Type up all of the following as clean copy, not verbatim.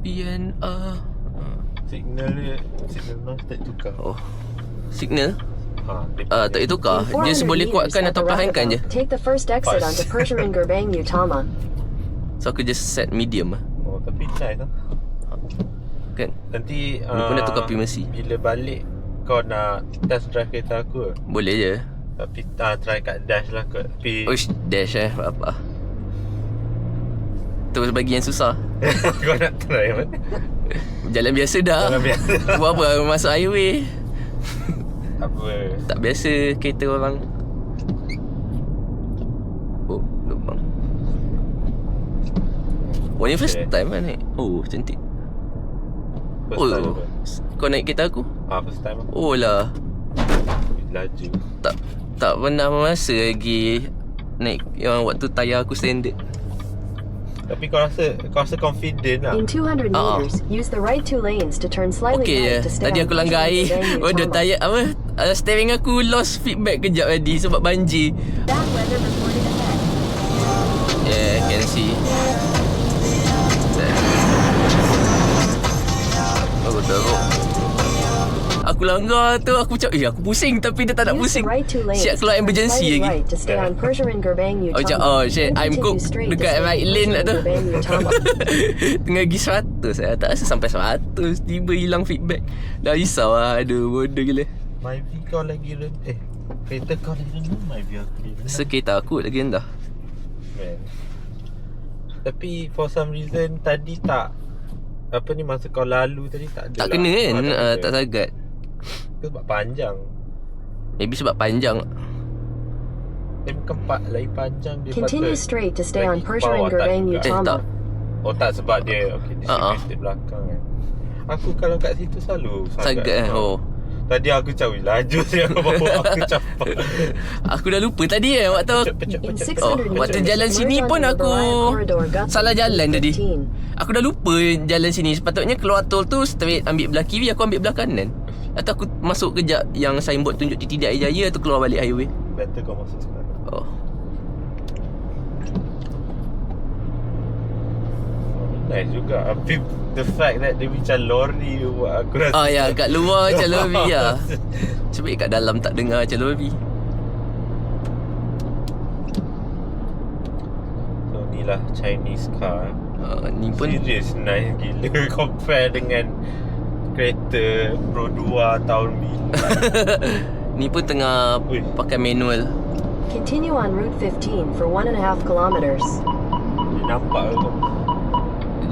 PNR. Signal memang tak tukar. Oh, signal? Dia Tak boleh tukar. Dia boleh kuatkan atau perlahankan je. Take the first exit onto Persian Gerbang Utama. So aku just set medium lah. Oh, tapi nice lah. Kan? Nanti Ni pun dah tukar primacy. bila balik kau nak test drive kereta aku ke? Boleh je. Tapi try kat dash lah kot. Tapi Uish, dash apa. Terus bagi yang susah. kau nak try mana? Jalan biasa dah. Jalan biasa. Buat apa masuk highway. Apa? Tak biasa kereta orang. Oh, lubang. Oh, ni first time lah naik. Oh, cantik. First time apa? Kau naik kereta aku? First time lah. Oh lah. Laju. Tak pernah masa lagi naik yang waktu tayar aku standard. Tapi kau rasa confident lah. In 200 meters, use the right two lanes to turn slightly Okey je. right to stay Tadi on aku langgar air. Persian Oh, dah Gerbang tayar apa? Steering aku lost feedback kejap tadi sebab banjir. Bad weather reported ahead. Yeah, can see. Aku teruk. Aku langgar tu, aku cakap, aku pusing tapi dia tak nak Use the pusing. right two lanes Siap to keluar turn emergency slightly lagi. right to stay on Persian Gerbang Oh, Utama. oh shit, Then I'm continue cooked straight to dekat stay on right lane lah tu. Persian Gerbang Utama. Tengah pergi 100 saya tak rasa sampai 100. Tiba hilang feedback. Dah risau lah. Aduh, bodoh gila. Myvi kau lagi kereta kau lagi rendah. Myvi aku lagi rendah. Sekereta aku lagi rendah. Man. Tapi for some reason tadi tak masa kau lalu tadi tak ada Tak kena kan? tak Tak sagat. sebab panjang. Maybe sebab panjang. Dia bukan lagi panjang dia Continue patut straight to stay on lagi Persian bawah tak Gerbang juga. Tak. Utama. Oh tak, sebab dia distributed belakang kan. Aku kalau kat situ selalu Sagat kan? Oh. Tadi aku cakap laju saya bawa aku capak. Aku dah lupa tadi waktu In Oh, 600 waktu meters, jalan sini merge pun onto the aku Beraya Corridor, Guthrie, salah jalan tadi. 15. Aku dah lupa jalan sini. Sepatutnya keluar tol tu straight ambil belah kiri, aku ambil belah kanan. Atau aku masuk kejap yang signboard tunjuk Titik Jaya atau keluar balik highway. Better kau masuk sekarang. Oh. Nice juga. Tapi the fact that dia macam lori buat aku rasa. Ah ya, kat luar macam lori lah. Sebab kat dalam tak dengar macam lori. So ni lah Chinese car. Ni pun Serious nice gila compare dengan kereta Pro 2 tahun ni pun tengah Ui. pakai manual. Continue on Route 15 for 1.5 kilometers. Dia nampak ke kau?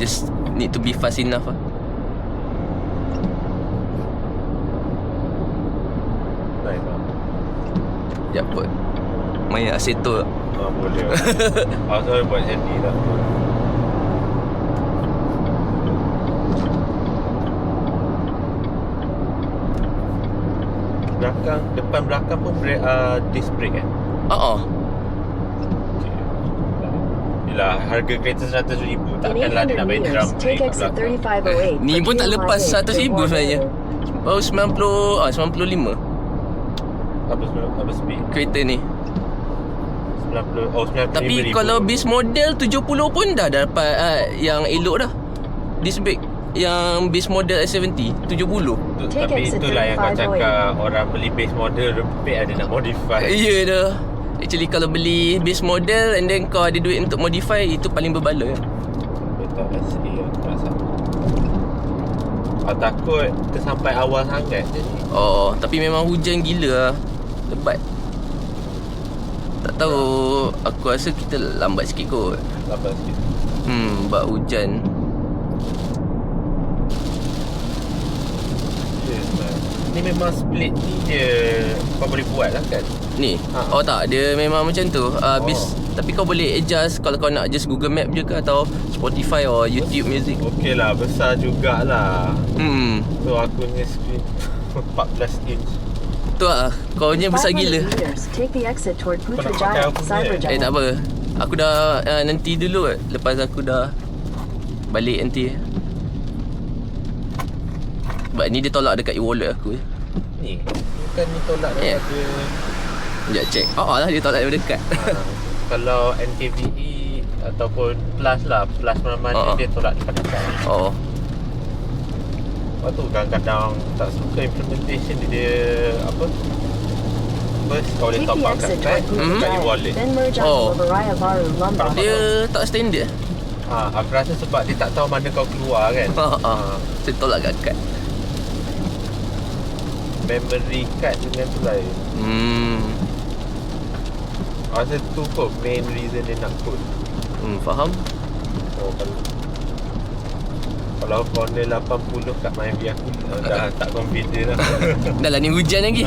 Just need to be fast enough lah. Nice lah. Sekejap kot. Main Aceto. Boleh lah. Aku selalu buat macam ni lah. Depan belakang pun disc brake kan? Yelah, harga kereta 100,000 In takkanlah dia 800 nak bagi drum meters, brake take kat exit belakang. 3508. Ni pun tak Continue lepas highway 100,000 before sebenarnya. Baru 95 Apa speed? kereta ni. 90, oh 95,000. Tapi kalau base model 70 pun dah dapat yang elok dah. Disc brake yang base model S70 70. Take Tapi exit itulah yang kau 3508. cakap, orang beli base model repek ada nak modify. Ya dah. Actually kalau beli base model and then kau ada duit untuk modify, itu paling berbaloi lah. Betul asli aku rasa. Aku takut tersampai awal sangat jadi. Oh, tapi memang hujan gila lah. Lebat. Tak tahu, aku rasa kita lambat sikit kot. Lambat sikit. Sebab hujan. Yes, man. Ni memang split ni je kau boleh buat lah kan? Ni? Ha. Oh tak, dia memang macam tu. Tapi kau boleh adjust kalau kau nak adjust Google Map je ke atau Spotify or YouTube Music. Okey lah, besar jugalah. So aku punya screen 14 inch. Tu lah, kau punya besar 500 gila. meters, take the exit toward pakai Putrajaya, apa punya? Cyberjaya. Tak apa. Aku dah nanti dulu lepas aku dah balik nanti. Sebab ni dia tolak dekat e-wallet aku. Ni bukan ni tolak Yeah. daripada Sekejap check. Lah dia tolak daripada dekat. kalau NKVE ataupun Plus lah, Plus mana-mana dia tolak daripada dekat. Oh. Lepas tu kadang-kadang tak suka implementation dia apa. First kau boleh Take top the up kat exit card, toward Google kat Drive, e-wallet. then merge Oh. onto Labaraya Baru Lombok. Dia tak standard. Aku rasa sebab dia tak tahu mana kau keluar kan. Saya tolak kat kad. Memory card dengan tu lain. Rasa tu kot main reason dia nak put. Faham? Oh, kalau corner 80 kat Myvi aku dah tak confident lah. Dah lah ni hujan lagi.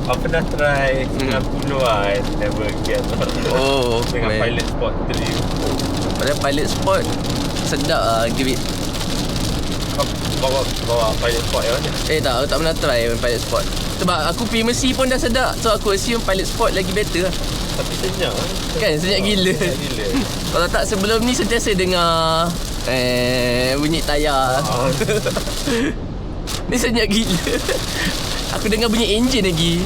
Aku pernah try 90 lah, never again. Oh, dengan man. Pilot Sport 3. Padahal Pilot Sport sedap lah grip. Kau bawa Pilot Sport yang mana? Tak, aku tak pernah try Pilot Sport. Sebab aku Primacy pun dah sedap. So aku assume Pilot Sport lagi better lah. Tapi senyap lah. Kan, senyap gila. Senyap gila. Kalau tak sebelum ni sentiasa dengar bunyi tayar. Ni senyap gila. Aku dengar bunyi enjin lagi.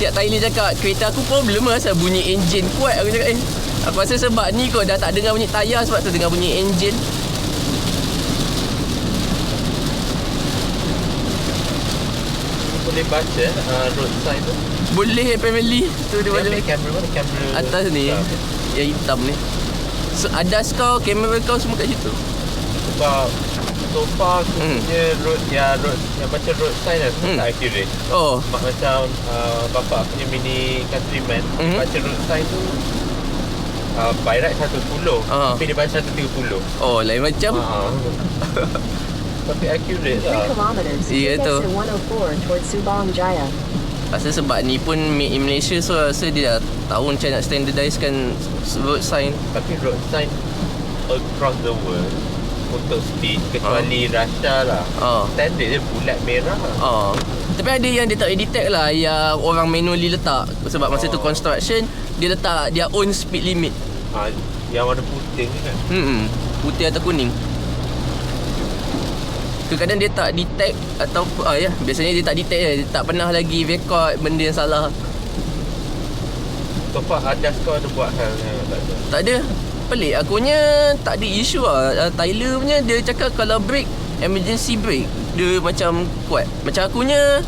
Siap Tyler cakap kereta aku problem lah asal bunyi enjin kuat. Aku cakap aku rasa sebab ni kau dah tak dengar bunyi tayar, sebab tu dengar bunyi enjin. Boleh baca road sign tu. Boleh family. Tu dia Dia ambil boleh. kamera mana? Kamera Atas ni yang hitam ni. So, adas kau, kamera kau semua kat situ. Sebab so far aku punya road yang baca road sign kan tak accurate. Oh, Macam bapak punya Mini Countryman baca road sign tu by right 110 tapi dia baca 130. oh lain macam. Tapi accurate 3 lah. kilometers, Iya take tu. exit 104 towards Subang Jaya. Rasa sebab ni pun made in Malaysia, so rasa dia dah tahu macam nak standardizekan road sign. Tapi road sign across the world untuk speed kecuali Russia lah. Standard dia bulat merah lah. Tapi ada yang dia tak boleh detect lah, yang orang manually letak. Sebab masa tu construction, dia letak dia own speed limit. Yang warna putih ni kan. Putih atau kuning. Kadang-kadang dia tak detect atau biasanya dia tak detect je. Dia tak pernah lagi record benda yang salah. So far Adas kau ada buat hal yang tak ada? Tak ada. Pelik akunya tak ada isu lah. Tyler punya dia cakap kalau brake, emergency brake, dia macam kuat. Macam akunya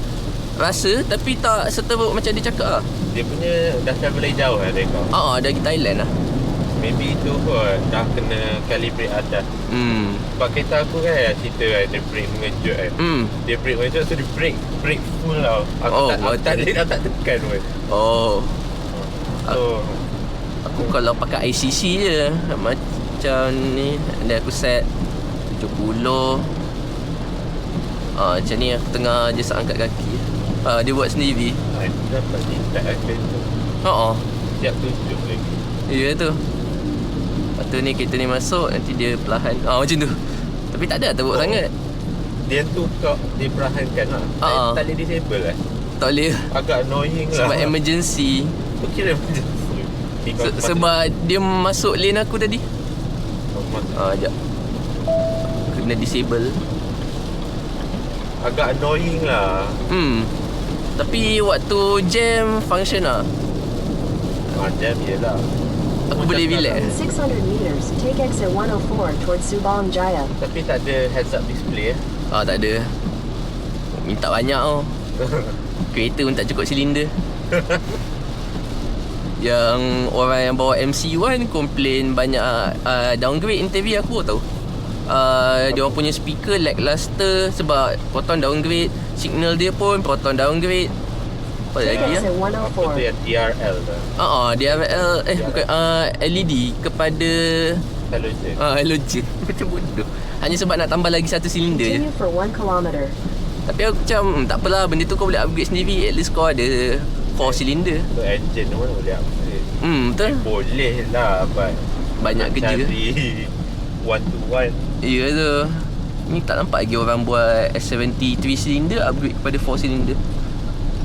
rasa tapi tak seteruk macam dia cakap lah. Dia punya dah travel lagi jauh lah dia kau. Dah pergi Thailand lah. Maybe itu kot dah kena calibrate Adas. Sebab kereta aku kan cerita kan dia brake mengejut kan. Dia brake mengejut, so dia brake full tau. Aku tak tekan pun. So aku kalau pakai ICC je macam ni, dan aku set 70. Macam ni aku tengah je angkat kaki. Dia buat sendiri. Aku dapat detect lah kereta. Siap tunjuk lagi. Ya tu. Lepas tu ni kereta ni masuk, nanti dia perlahan. Macam tu. Tapi tak ada teruk sangat. Dia tu kau dia perlahankan lah. Tak boleh disable lah. Tak boleh. Agak annoying lah. Sebab emergency. Tu kira emergency. Sebab dia masuk lane aku tadi. Sekejap. Kena disable. Agak annoying lah. Tapi waktu jam function lah. Jam je lah. Aku boleh relax. In 600 meters, take exit 104 towards Subang Jaya. Tapi tak ada heads up display Tak ada. Minta banyak tau. Kereta pun tak cukup silinder. Yang orang yang bawa MC1 komplain banyak downgrade interview aku tau. Dia orang punya speaker lackluster sebab Proton downgrade, signal dia pun Proton downgrade. Apa Take lagi exit Apa tu 104. yang DRL tu? DRL bukan LED kepada Halogen. halogen. Macam bodoh. Hanya sebab nak tambah lagi satu silinder je. Continue for 1 kilometer. Tapi aku macam tak apalah, benda tu kau boleh upgrade sendiri. At least kau ada 4 silinder. So engine tu mana boleh upgrade? Betul. Boleh lah, but Banyak nak kerja. cari one to one. Ya tu. Ni tak nampak lagi orang buat S70 3 silinder upgrade kepada 4 silinder.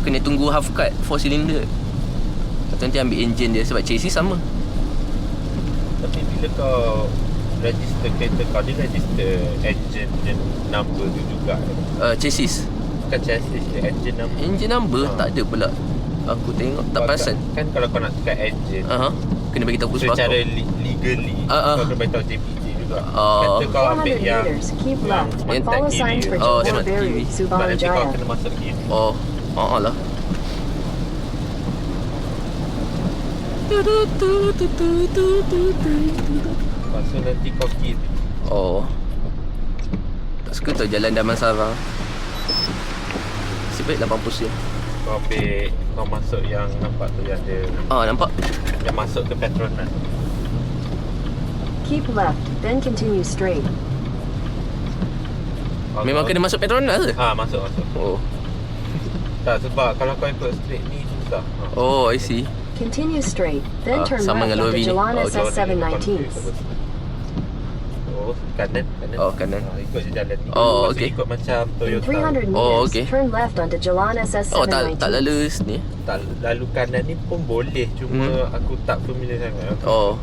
Kena tunggu half cut 4 silinder. Lepas tu nanti ambil engine dia sebab chassis sama. Tapi bila kau register kereta kau, dia register engine dan number tu juga. Chassis. Bukan chassis ke, engine number. Engine number tak ada pula. Aku tengok tak perasan. Kan kalau kau nak tukar engine Kena bagi tahu secara puspa. legally kau kena beritahu JPJ juga. Oh. Kata kau ambil 400 yang meters, keep left yang and follow kiri signs tu. for Oh, Johor smart Berry, TV. Sebab Subang nanti kau Jaya. kena masuk kiri. Oh. Lah. Lepas tu nanti kau kiri. Oh. Tak suka tau jalan Damansara. Sebaik 80 sen. Kau ambil, kau masuk yang nampak tu yang dia, Nampak? yang masuk ke Petronas. Keep left, then continue straight. Memang kena masuk Petronas ke? Masuk. Oh. Tak, sebab kalau kau ikut straight ni susah. Oh, I see. Continue straight, then turn sama left dengan onto Lovi ni. Jalan Oh, SS 719. Oh, kanan. Oh, kanan. Ikut je jalan ni. Oh, Lepas tu okey. ikut macam In Toyota. 300 meters, Oh, okay. turn left onto Jalan SS Oh, tak 719. lalu sini. Tak, lalu kanan ni pun boleh. Cuma aku tak familiar sangat. Oh.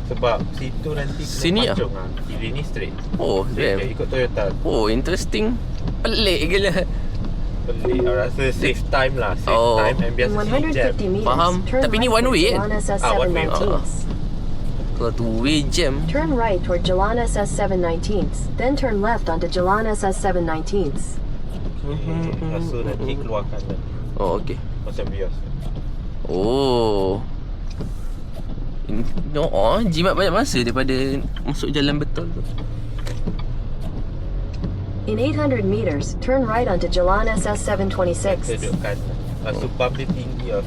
Sebab situ nanti kena Sini pancung lah. Kiri ni straight. Oh, Straight damn. je, ikut Toyota. Oh, interesting. Pelik gila. Pelik. Aku rasa save time lah. Save Oh. time and In biasa sini jam. 150 meters, Faham. turn Tapi ni right one toward way, eh? Jalan SS One way. 719. Kalau tu way jam. Turn right toward Jalan SS 719, then turn left onto Jalan SS 719. Lepas tu nanti keluar kanan. Oh, okay. Macam biasa. Oh. Jimat banyak masa daripada masuk jalan betul tu. In 800 meters, turn right onto Jalan SS 726. Kita duduk kanan. Lepas tu pump dia tinggi lah.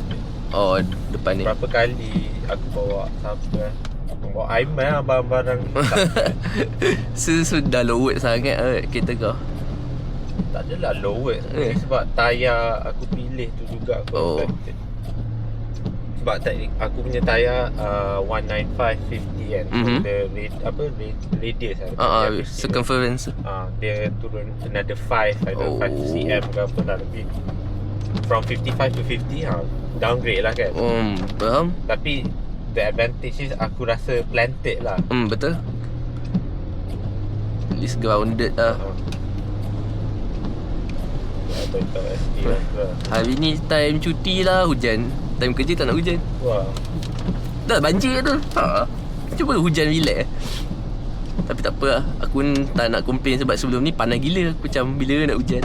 Oh, depan ni. Berapa kali aku bawa siapa bawa Aiman lah barang-barang. Sudah lowered sangat kereta kau. Tak adalah lower. Eh. Sebab tayar aku pilih tu juga aku Oh. affected. Sebab aku punya tayar 195/50 kan. Mhm. The radius kan. Circumference. Dia turun another 5 Oh. 5 cm ke apa dah lebih. From 55 to 50 downgrade lah kan. Faham? Tapi the advantage is aku rasa planted lah. Betul. At least grounded lah. Toyota ST lah tu lah. Hari ni time cuti lah, hujan. Time kerja tak nak hujan. Wah. Dah banjir tu. Cuba hujan relax. Tapi tak apa lah. Aku pun tak nak complain sebab sebelum ni panas gila. Aku macam bila nak hujan.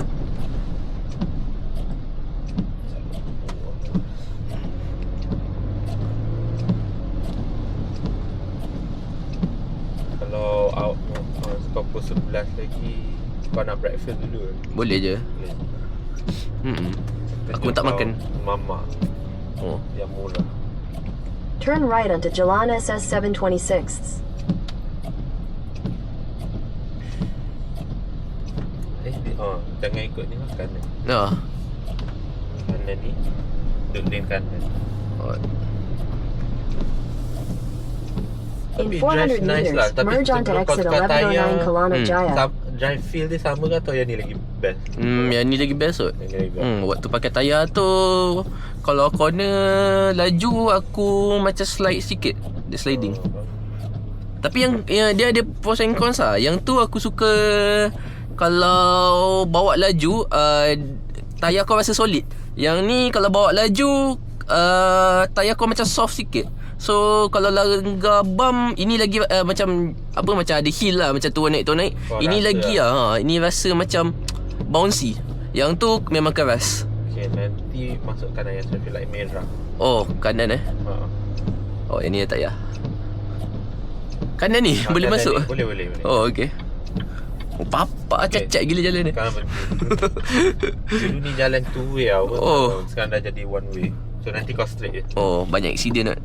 Kalau kau pukul 11 lagi, kau nak breakfast dulu. Boleh je. Boleh. Aku tak makan. Mama Oh. yang murah. Turn right onto Jalan SS 726. Jangan ikut ni lah kanan. Kanan ni duduk lane kanan. Oh. In Tapi 400 drive nice meters, lah. Tapi merge onto sebelum kau exit tukar 1109 tayar, Kelana Jaya. Drive feel dia sama ke atau yang ni lagi best? Yang ni lagi best kot. Yang ni lagi best. Waktu pakai tayar tu, kalau corner laju aku macam slide sikit. Dia sliding. Tapi yang dia ada pros and cons lah. Yang tu aku suka kalau bawa laju tayar kau rasa solid. Yang ni kalau bawa laju tayar kau macam soft sikit. So kalau langgar bump, ini lagi macam apa, macam ada hill lah, macam turun naik. Oh, Ini rasa lagi ini rasa macam bouncy. Yang tu memang keras. Okay, nanti masuk kanan yang traffic light merah. Oh, kanan Oh, yang ni tak payah. Kanan ni boleh kanan masuk? ni, Boleh. Oh, okey. Oh, papa Okay. cacat gila jalan ni. Sekarang dulu ni jalan two way tau. Oh. Sekarang dah jadi one way. So nanti kau straight je. Oh, banyak accident tak?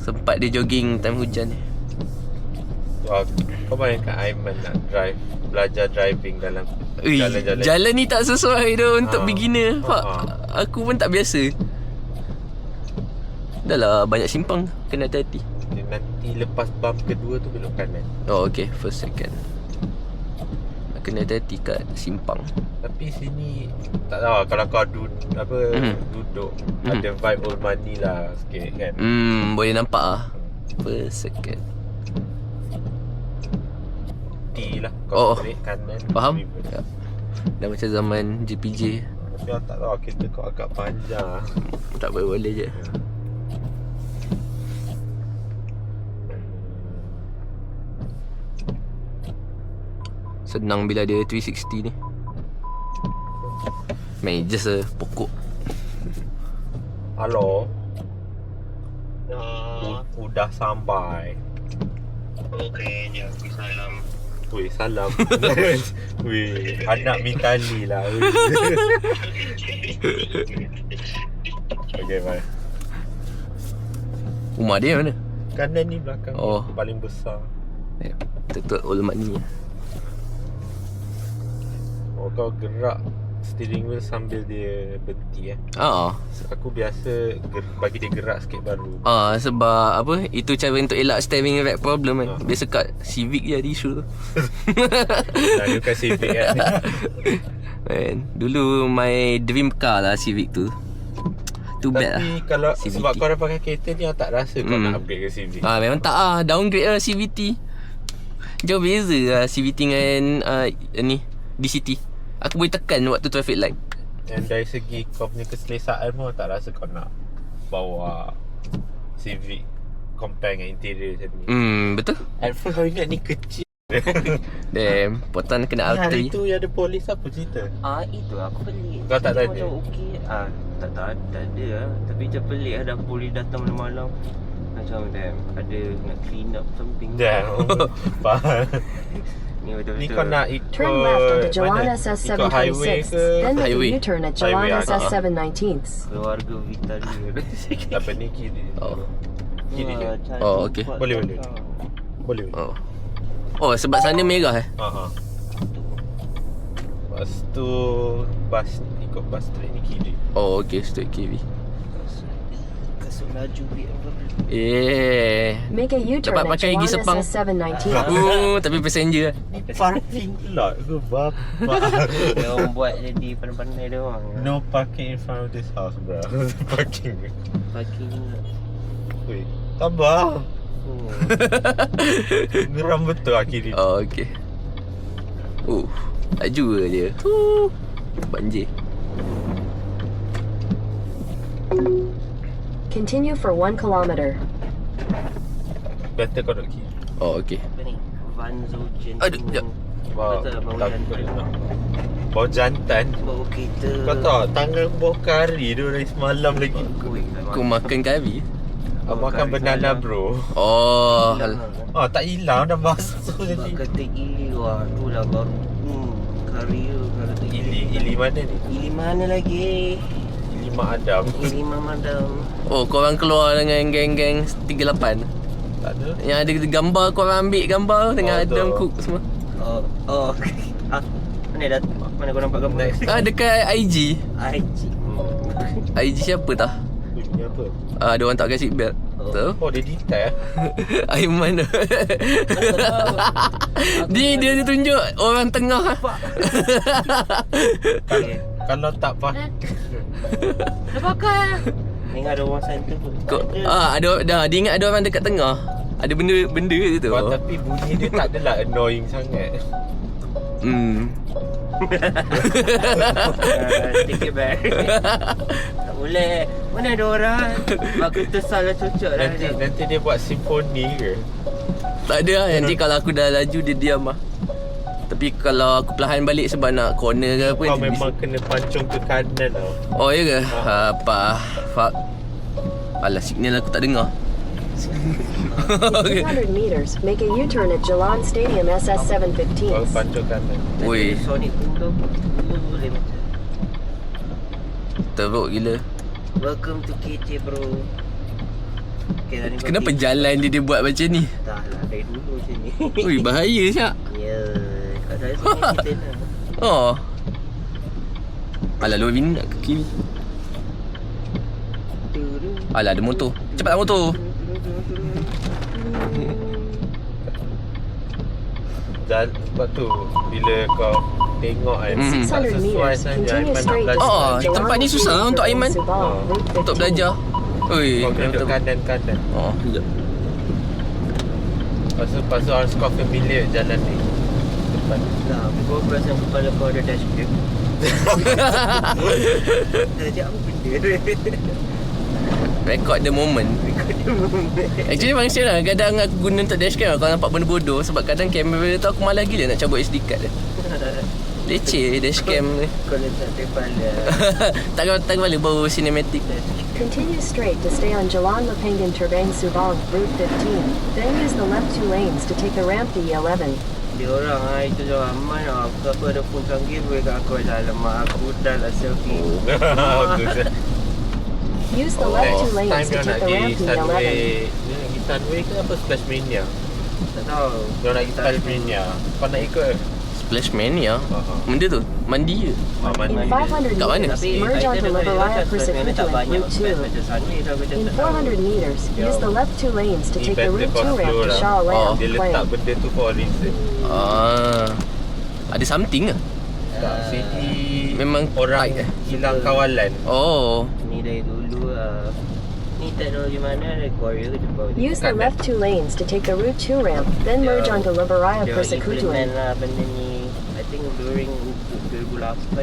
Sempat dia jogging time hujan ni. Wah, kau bayangkan Aiman nak belajar driving dalam jalan-jalan. Jalan ni tak sesuai dah untuk beginner. Pak, aku pun tak biasa. Dah lah, banyak simpang. Kena hati-hati. Nanti lepas bump kedua tu belok kanan. Oh, okay. First, second. Kena hati-hati kat simpang. Tapi sini tak tahu lah, kalau kau duduk ada vibe old money lah sikit kan. Boleh nampak lah. First, second. T lah. Kau straight kanan. Faham? reverse. Ya. Dah macam zaman JPJ. Tapi aku tak tahu, kereta kau agak panjang. Tak boleh je. Senang bila ada 360 ni. Main just pokok. Halo. Udah sampai. Okey, ya, aku salam. Weh, salam. Weh, anak Mitali lah. Okay, bye. Rumah dia mana? Kanan ni belakang. Oh. Paling besar. Betul-betul old money. Oh, kau gerak steering wheel sambil dia berhenti Aku biasa bagi dia gerak sikit baru. Sebab apa? Itu cara untuk elak steering rack problem kan. Biasa kat Civic je ada isu tu. Dia bukan Civic kan. Man, dulu my dream car lah Civic tu. Too bad lah. Tapi kalau CVT. sebab kau dah pakai kereta ni, aku tak rasa kau nak upgrade ke Civic. Memang tak downgrade lah CVT. Jauh beza lah CVT dengan ni DCT. Aku boleh tekan waktu traffic light. Dan dari segi kau punya keselesaan pun, tak rasa kau nak bawa Civic compare dengan interior macam ni. Betul. At first kau ingat ni kecil. Damn, potan kena alter. Hari tu yang ada polis, apa cerita? Itu aku pelik. Kau tak tanya? Macam okey. Tak ada lah. Tapi macam pelik lah, dah polis datang malam-malam. Macam ada nak clean up something. Damn. Faham. Ni betul-betul. Ni kau nak ikut Turn left onto Jalan mana? SS Ikut highway 726, ke? then make Highway. a U-turn at Jalan Highway, SS 719. Keluarga Vitali. Apa ni kiri? Kiri je? Oh, okey. Boleh. Boleh. Oh, sebab sana merah Lepas tu ikut bus straight ni kiri. Oh, okey, straight kiri. Kasut laju BMW. Make a U-turn Dapat at pakai Jalan gigi sepang. SS 719. Tapi passenger lah. Parking lot ke bapak? Dia orang buat jadi pandai-pandai dia orang. No parking in front of this house, bro. Parking. Weh, sabar. Geram betul lah kiri. Oh, okey. Laju ke dia. Banjir. Continue for 1 kilometer. Better kau duduk kiri. Oh, okey. Apa ni? Vanzo Gen. Aduh, jap. Betul lah, bau jantan. Bau jantan. Bau kereta. Kau tahu tangan bau kari tu dari semalam lagi. Aku makan kari. Aku makan banana bro. Oh, Tak hilang, dah basuh tadi. Kata ili wah, tu lah baru kari tu kalau tak Ili mana ni? Ili mana lagi? Ili Mak Adam. Ili Mamadam. Oh, korang keluar dengan geng-geng 38. Tak ada. Yang ada gambar, korang ambil gambar dengan Oh, Adam tu. Cook semua. Mana kau nampak gambar? Next. Dekat IG. IG. IG siapa tah? Ini apa? Ada orang tak pakai seat belt. Tahu? Oh, dia detail. Aiman tu. Dia tunjuk orang tengah. Kalau tak pakai. Dah pakai. Ingat ada orang center pun. Dia ingat ada orang dekat tengah. Ada benda tu. Tapi bunyi dia tak adalah annoying sangat. Take it back. Tak boleh. Mana ada orang? Aku tersalah cocok lah. Nanti dia buat simfoni ke? Tak ada lah. Nanti kalau aku dah laju dia diam lah. Tapi kalau aku perlahan balik sebab nak corner ke apa, Kau memang kena pancung ke kanan tau. Oh ya ke? Fuck. Alah, signal aku tak dengar. In 300 meters, make a U-turn at Jalan Stadium SS Kau 715. pancung kanan. Oi, Sonic pun tu boleh macam. teruk gila. Welcome to KJ bro. Okay, dah ni Kenapa bagi- jalan dia buat macam ni? Dah lah dari dulu macam ni. Ui, bahaya Syak. Ya, kat saya sebenarnya kita nak. Oh. Alah, luar bini nak ke kiri. Alah, ada motor. Cepatlah motor. Sebab tu bila kau tengok kan, tak 600 sesuai meters, saja continue Aiman nak straight belajar. Oh, to tempat ni Jalan susah Stadium untuk Aiman. Subang, Route Untuk 15. belajar. Oi, Kau kena duduk kanan-kanan. Oh, sekejap. Lepas tu harus kau familiar jalan ni. Depan. Nah, kau perasan kepala kau ada dash cam. Sekejap apa benda? Record the moment. Actually manusia lah, kadang aku guna untuk dashcam kalau nampak benda bodoh. Sebab kadang kamera tu aku malas gila nak cabut SD card dia. Leceh dia scam ni. Kau letak kepala. Tak kepala bau cinematic. Continue straight to stay on Jalan Lepangan Terbang Subang, Route 15. Then use the left 2 lanes to take the ramp to E11. Dia orang itu je aman aku ada phone canggih boleh kat aku alamak aku dah lah selfie. Use the left 2 lanes Time to dia nak take the ramp pergi to E11. Sunway. Dia nak pergi Sunway ke apa Splash Mania? Tak tahu. Dia nak pergi Splash Mania. Kau nak ikut ke? Splash Mania. Benda tu mandi je. Mandi In je. 500 Kat mana? meters, merge onto Liberaya Persekutuan, Route 2. In 400 meters, use the left 2 lanes to take the Route 2 ramp to Shah Alam, Dia letak Klang. benda tu for a reason. Ada something ke? Tak, sini Memang orang tight hilang kawalan. Oh. Ni dari dulu ni teknologi mana dari Korea ke Jepun? Use the left 2 lanes to take the Route 2 ramp, then merge onto Liberaya Dia Persekutuan. implement lah benda ni. I think during 2008 ke apa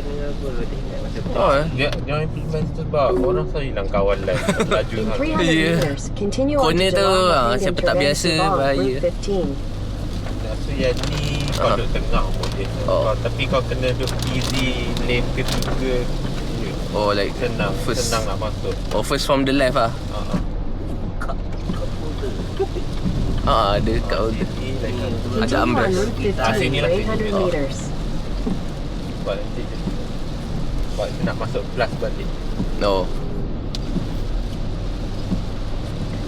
dia ingat masa tu. Oh Dia implement tu sebab orang selalu hilang kawalan. Laju In sangat. 300 Yeah. meters, continue on to Corner tu, Jalan Lepangan siapa tak Terbang biasa, Subang, bahaya. Route 15. Rasa yang ni kau duduk tengah boleh. Tapi kau kena duduk easy lane ketiga. Oh like Senang nak masuk. Oh first from the left ah. Ada kat order. Ada Continue on ambles. Route 15 sini for lah. 800 Oh. meters. Sebab nanti dia sebab dia nak masuk plus balik. No.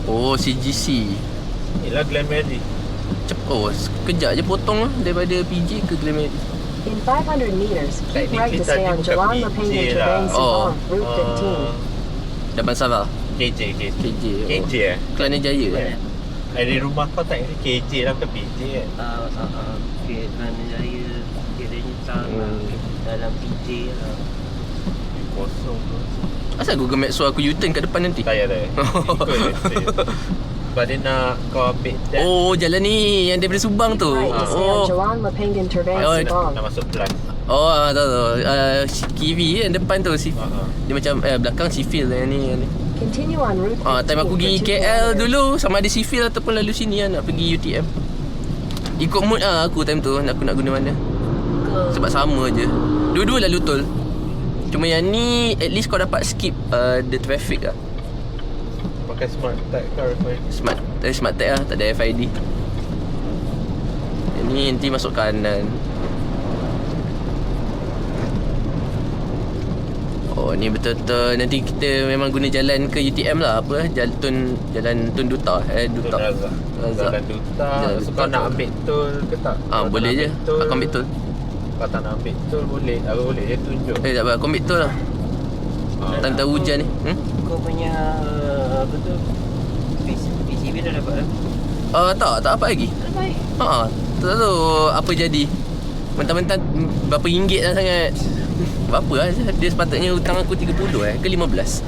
Oh CGC. Inilah Glen Mary. Oh sekejap je potong lah daripada PJ ke Glen Mary. In 500 meters, keep right to Technically stay on tadi Jalan bukan Lepangan PJ Terbang lah. Subang, Route 15. Dapat Sabah. KJ KJ. KJ Kelana Jaya kan? Dari rumah kau tak kira KJ lah ke PJ kan? Okay, kerana jaya kiranya dalam PJ lah. Kosong tu. Oh. Asal Google Maps suruh aku U-turn kat depan nanti? Tak payah dah. Ikut je straight. Sebab dia nak kau ambil that. Oh jalan ni yang daripada Subang tu. Right to stay on Oh. Jalan Lepangan Terbang Oh, Subang. Nak masuk plus. Oh tahu. Kiwi yang depan tu si. Ha. Dia macam belakang Sifil yang ni. Continue on Route 15 Time aku pergi for 2 KL kilometers. dulu sama ada Sifil ataupun lalu sini nak pergi UTM. Ikut mood aku time tu aku nak guna mana. Sebab sama je. Dua-dua lalu tol. Cuma yang ni at least kau dapat skip the traffic lah. Pakai smart tag ke RFID? Smart tag lah, tak ada FID. Yang ni nanti masuk kanan. Oh ni betul-betul nanti kita memang guna jalan ke UTM lah apa jalan Tun Duta Tun Razak. Jalan Duta. Jalan So Duta kau nak tu. ambil tol ke tak? Kalau boleh tak je. nak ambil Aku ambil tol. Kalau tak nak ambil tol boleh. Aku boleh je tunjuk. Tak apa aku ambil tol lah. Time-time hujan ni. Kau punya apa tu? PCB dah dapat dah? Tak dapat lagi. Tak tahu apa jadi. Mentang-mentang berapa ringgit dah sangat. Berapa lah dia sepatutnya hutang aku 30 ke 15.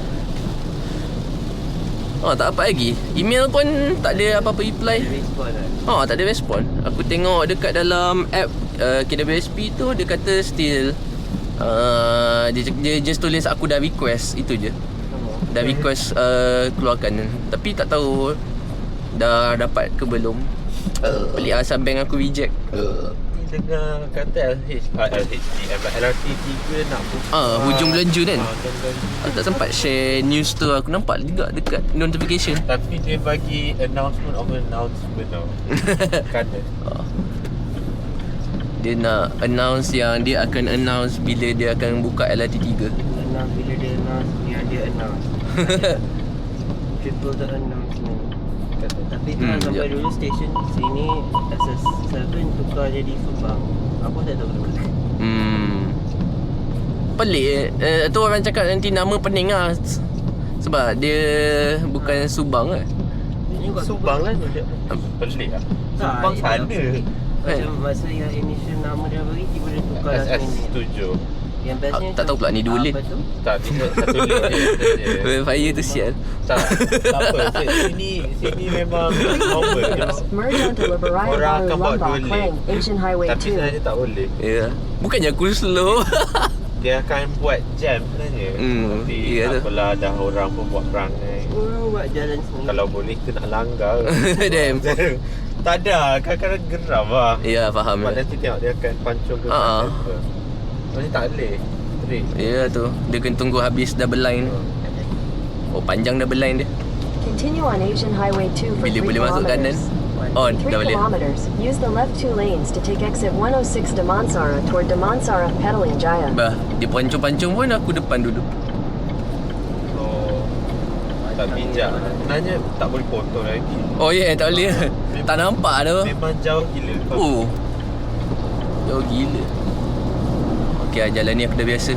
Tak dapat lagi. Email pun tak ada apa-apa reply. Respon lah. Tak ada respon. Aku tengok dekat dalam app KWSP tu dia kata still dia just tulis aku dah request itu je. Dah request keluarkan. Tapi tak tahu dah dapat ke belum. Pelik asal bank aku reject. Dengar kata LRT 3 nak buka hujung bulan Jun kan. hujung bulan Jun. Aku tak sempat share news tu. Aku nampak juga dekat notification. Tapi dia bagi announcement tau. Kata Dia nak announce yang dia akan announce bila dia akan buka LRT 3. Announce bila dia announce yang dia announce. Triple the announcement. Tapi tu sampai dulu stesen sini SS7 tukar jadi Subang. Aku tak tahu kenapa. Pelik tu orang cakap nanti nama pening lah. Sebab dia bukan Subang kan. Subang lah dia. Pelik lah. Subang sana. Macam masa yang initial nama dia bagi tiba dia tukar last minute. SS7. Yang bestnya Tak tahu pula ni dua lane. Apa tu? Tak, dia satu lane je. Fire tu sial. Tak apa. Sini memang normal je. Merge onto Liberaya Orang Baru akan bawa Lombok, dua lane. Klang, Asian Highway Tapi 2. sebenarnya tak boleh. Ya. Bukannya aku slow. Dia akan buat jam sebenarnya. Nanti ya tu. apalah dah orang pun buat perangai. Orang buat jalan sendiri. Kalau boleh kita nak langgar. Damn. Tak ada, kadang-kadang geram lah. Ya, faham. Sebab nanti tengok dia akan pancung ke apa. Tapi tak boleh. Straight. Ya tu, dia kena tunggu habis double line. Oh, panjang double line dia. Continue on Asian Highway 2 for 3 Bila boleh masuk kanan. kilometers. Oh, 3 dah boleh. kilometers. Use the left 2 lanes to take exit 106 Damansara toward Damansara, Petaling Jaya. Bah, dia pancung-pancung pun aku depan duduk. Oh. Tak bijak. Sebenarnya tak boleh potong lagi. Oh ya, tak boleh. Tak nampak tu. Memang jauh gila. Oh. Jauh gila. Okey, jalan ni aku dah biasa.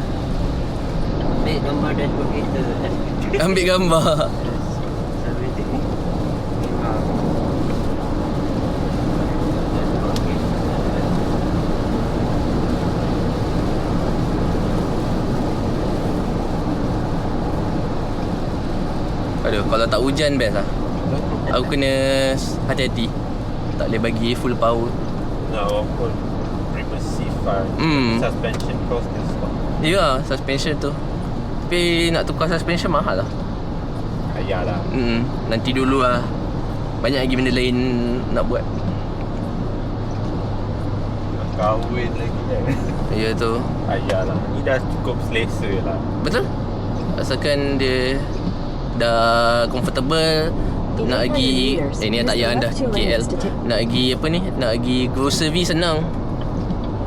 Ambil gambar dashboard kereta. Ambil gambar. Sambil tu ni. Aduh, kalau tak hujan best lah. Aku kena hati-hati. Tak boleh bagi full power. Nah, walaupun Primacy 5 suspension cost dia stop. Ya, suspension tu. Tapi nak tukar suspension mahal lah. Ayalah. Nanti dulu lah. Banyak lagi benda lain nak buat. Nak kahwin lagi kan. Ya tu. Ayalah. Ni dah cukup selesa lah. Betul? Asalkan dia dah comfortable. Nak pergi ni tak payah anda KL. Nak pergi apa ni? Nak pergi grocery senang.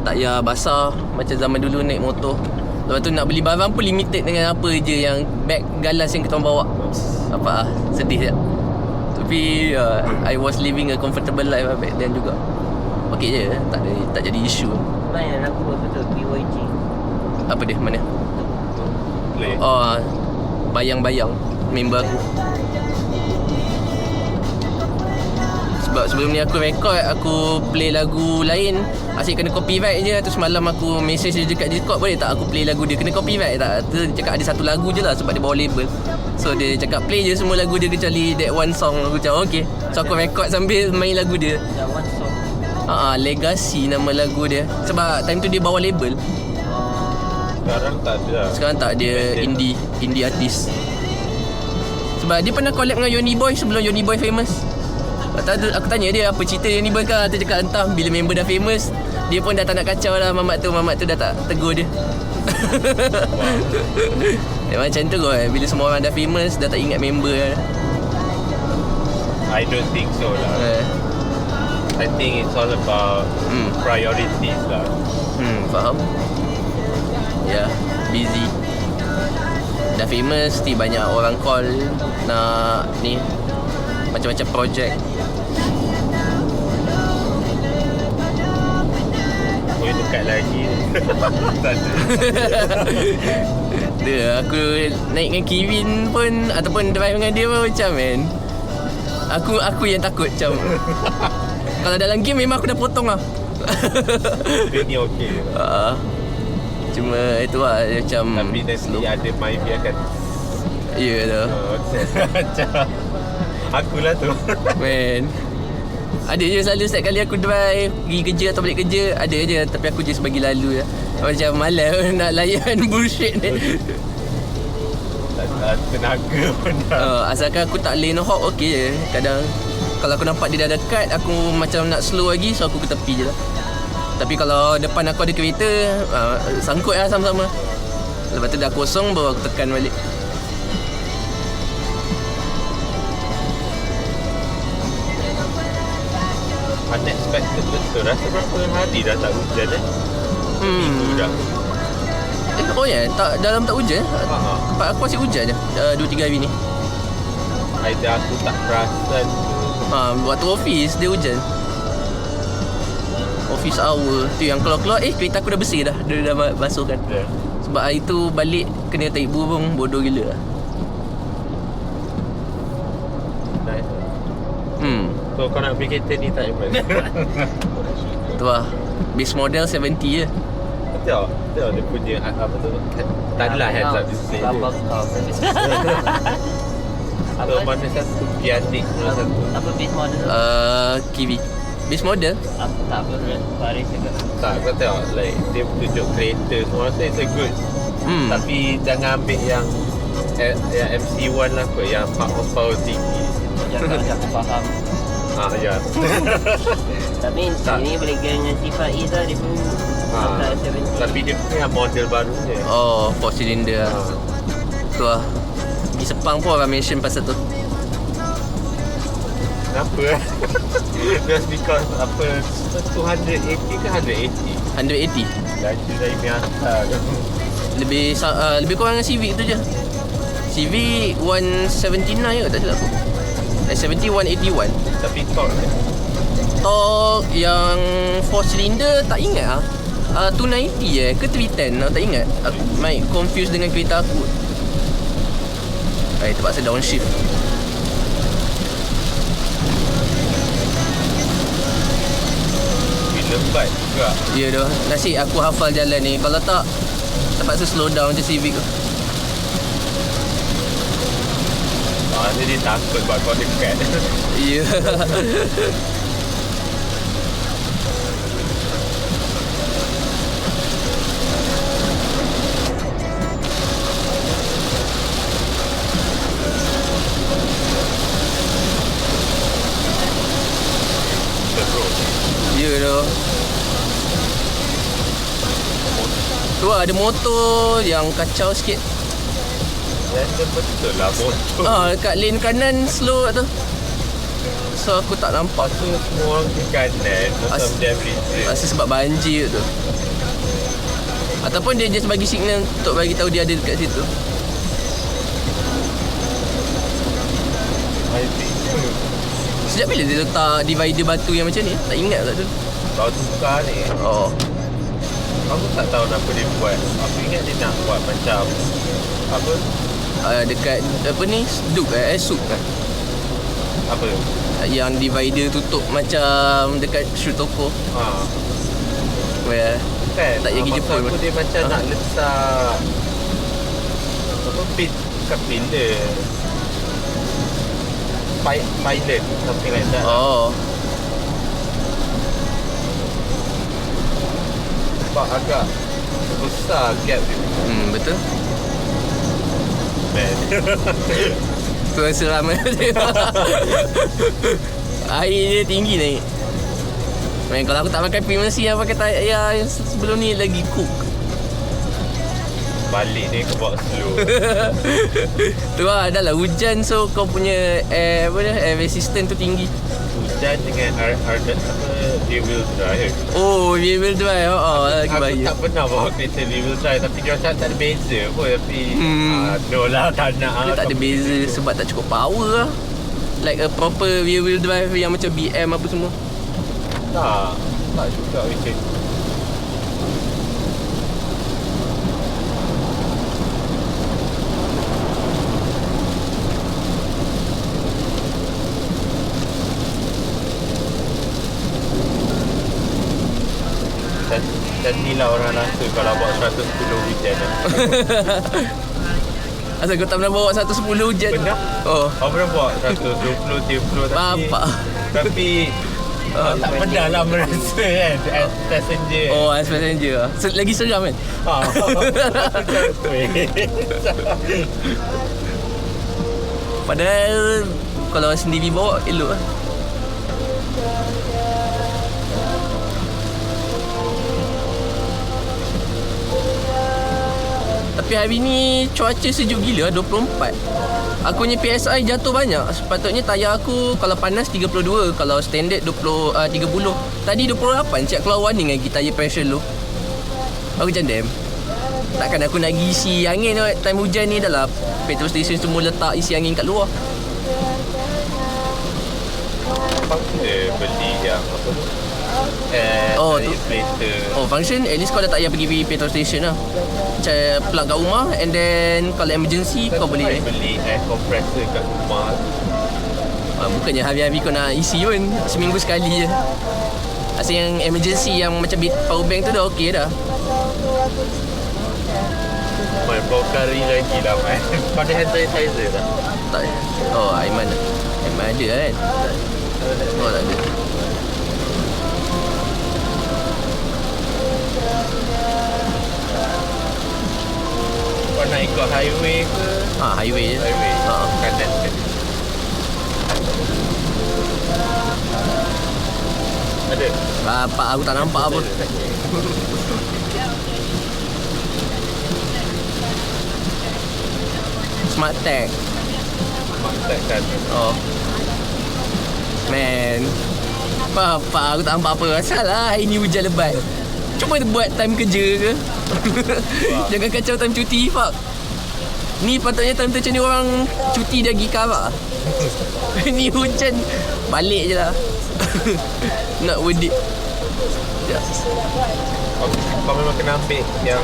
Tak payah basah macam zaman dulu naik motor. Lepas tu nak beli barang pun limited dengan apa je yang bag galas yang kita orang bawa. Apa ah, sedih je. Tapi I was living a comfortable life back then juga. Okey je, tak jadi isu. Main aku apa tu PYG. Apa dia? Mana? Play. Oh, bayang-bayang member aku. Sebab sebelum ni aku record, aku play lagu lain. Asyik kena copyright je. Terus malam aku message dia dekat Discord, boleh tak aku play lagu dia? Kena copyright tak? Dia cakap ada satu lagu je lah sebab dia bawa label. So dia cakap play je semua lagu dia kecuali that one song. Aku cakap okay. So aku record sambil main lagu dia. That one song. Legacy nama lagu dia. Sebab time tu dia bawa label. Sekarang tak ada. Sekarang tak, dia indie artist. Sebab dia pernah collab dengan Yoni Boy sebelum Yoni Boy famous. Aku tanya dia apa cerita Yoni Boy kan. Dia cakap entah bila member dah famous, dia pun dah tak nak kacau lah mamat tu dah tak tegur dia. Macam tu kot. Bila semua orang dah famous, dah tak ingat member. I don't think so lah. I think it's all about priorities lah. Faham. Ya, busy. Dah famous, mesti banyak orang call nak ni macam-macam projek. Boleh dekat lagi. Tak ada. Dia aku naik dengan Kevin pun ataupun drive dengan dia pun macam aku yang takut macam. Kalau dalam game memang aku dah potong lah. Dia ni okey. Cuma itu lah macam. Tapi nanti ada main dia akan. Ya tu. Macam akulah tu. Man, ada je selalu setiap kali aku drive pergi kerja atau balik kerja, ada je. Tapi aku just bagi lalu je. Macam malas nak layan bullshit ni. Tak ada tenaga pun dah. Asalkan aku tak lane hop, okey je. Kadang kalau aku nampak dia dah dekat, aku macam nak slow lagi, so aku ke tepi je lah. Tapi kalau depan aku ada kereta, sangkut lah sama-sama. Lepas tu dah kosong, baru aku tekan balik. Unexpected betul. Rasa berapa hari dah tak hujan Minggu dah. Oh ya, tak, dalam tak hujan. Tempat aku masih hujan je 2-3 hari ni. Either aku tak perasan. Waktu office dia hujan. Office hour tu yang keluar-keluar, kereta aku dah bersih dah. Dia dah basuhkan. Sebab hari tu balik kena tarik burung, bodoh gila lah. Nice. So kau nak beli kereta ni tak Iman? Tu lah, base model 70 je. Tengok dia punya apa tu. Tak adalah heads up display dia. Apa mana satu Pianik mana satu. Apa base model tu? Kiwi. Base model? Aku tak berbaris juga. Tak, kau tengok like dia tunjuk kereta semua, rasa it's a good. Tapi jangan ambil yang MC1 lah kot, yang power tinggi. Jangan aku faham. Ya. Tapi ini boleh gaya dengan sifat Izzah. Dia pun Honda 70. Tapi dia punya model barunya. Oh, 4 cylinder. Tu lah. Pergi Sepang pun orang mention pasal tu. Kenapa Just because apa 280 ke 180? 180. Laju dari biasa ke? Lebih kurang dengan Civic tu je. Civic 179 ke tak silap aku. 70 181. Tapi torque Torque yang 4 cylinder tak ingat 290 ke 310 tak ingat. Aku might confuse dengan kereta aku. Terpaksa downshift. lembat juga. Ya dah. Nasib aku hafal jalan ni. Kalau tak terpaksa slow down je Civic tu. Dia takut buat kau dekat. Ya. Ya dah. Tu ada motor yang kacau sikit. Random betul lah motor. Dekat lane kanan slow tu. So aku tak nampak. Tu semua orang ke kanan macam dia reason. Rasa sebab banjir tu. Ataupun dia just bagi signal untuk bagi tahu dia ada dekat situ. I think Sejak bila dia letak divider batu yang macam ni? Tak ingat tak dulu. baru tukar ni. Oh. Aku tak tahu kenapa dia buat. Aku ingat dia nak buat macam apa? Dekat apa ni? Duke Sup kan? Apa? Yang divider tutup macam dekat shoot toko. Where Kan? tak pergi Jepun aku pun. dia macam nak letak apa pin bukan pillar. Pilot something like that. Oh. Sebab agak besar gap dia. Betul. Man. Tu rasa ramai dia. Air dia tinggi naik. Man, kalau aku tak makan primacy yang pakai tayar yang sebelum ni lagi cook. Balik ni kau bawa slow. Tu lah, dah lah hujan so kau punya air resistance tu tinggi. Hujan dengan apa rear wheel drive. Oh, rear wheel drive. Lagi Aku bahaya. tak pernah bawa kereta rear wheel drive tapi dia macam tak ada beza pun tapi no lah tak nak. Dia tak ada beza sebab tak cukup power lah. Like a proper rear wheel drive yang macam BM apa semua. Tak juga macam dan inilah orang rasa kalau bawa 110 hujan. Asal kau tak pernah bawa 110 hujan? Pernah. Oh. Aku pernah bawa 120, 30 Bapak. Tapi tak pernah lah merasa kan as passenger. Oh, as passenger. Lagi seram kan? Padahal kalau sendiri bawa elok lah. Tapi hari ni cuaca sejuk gila 24. Aku punya PSI jatuh banyak. Sepatutnya tayar aku kalau panas 32, kalau standard 30. Tadi 28 cak keluar warning lagi tayar pressure low. Aku macam damn. Takkan aku nak pergi isi angin time hujan ni dah lah. Petrol station semua letak isi angin kat luar. Dia beli yang apa tu? Tu. Inflator. Function at least kau dah tak payah pergi petrol station lah. Macam plug kat rumah and then kalau emergency kau boleh beli air compressor kat rumah. Bukannya hari-hari kau nak isi pun. Seminggu sekali je. Asal yang emergency yang macam power bank tu dah okey dah. Main Pocari lagi lah man. Kau ada hand sanitizer tak? Tak. Oh, Aiman ada kan? Oh, tak ada. Kau nak ikut highway ke? Highway je. Highway. Kanan ke? Ada. Bapak aku tak nampak apa. Smart Tag. Mantap kan. Oh. Man. Bapak aku tak nampak apa. Asal lah ini hujan lebat. Cuba buat time kerja ke. Jangan kacau time cuti, fuck. Ni patutnya time macam ni orang cuti dah pergi Karak. Ni hujan. Balik je lah. Not worth it. Ya. Kau memang kena ambil yang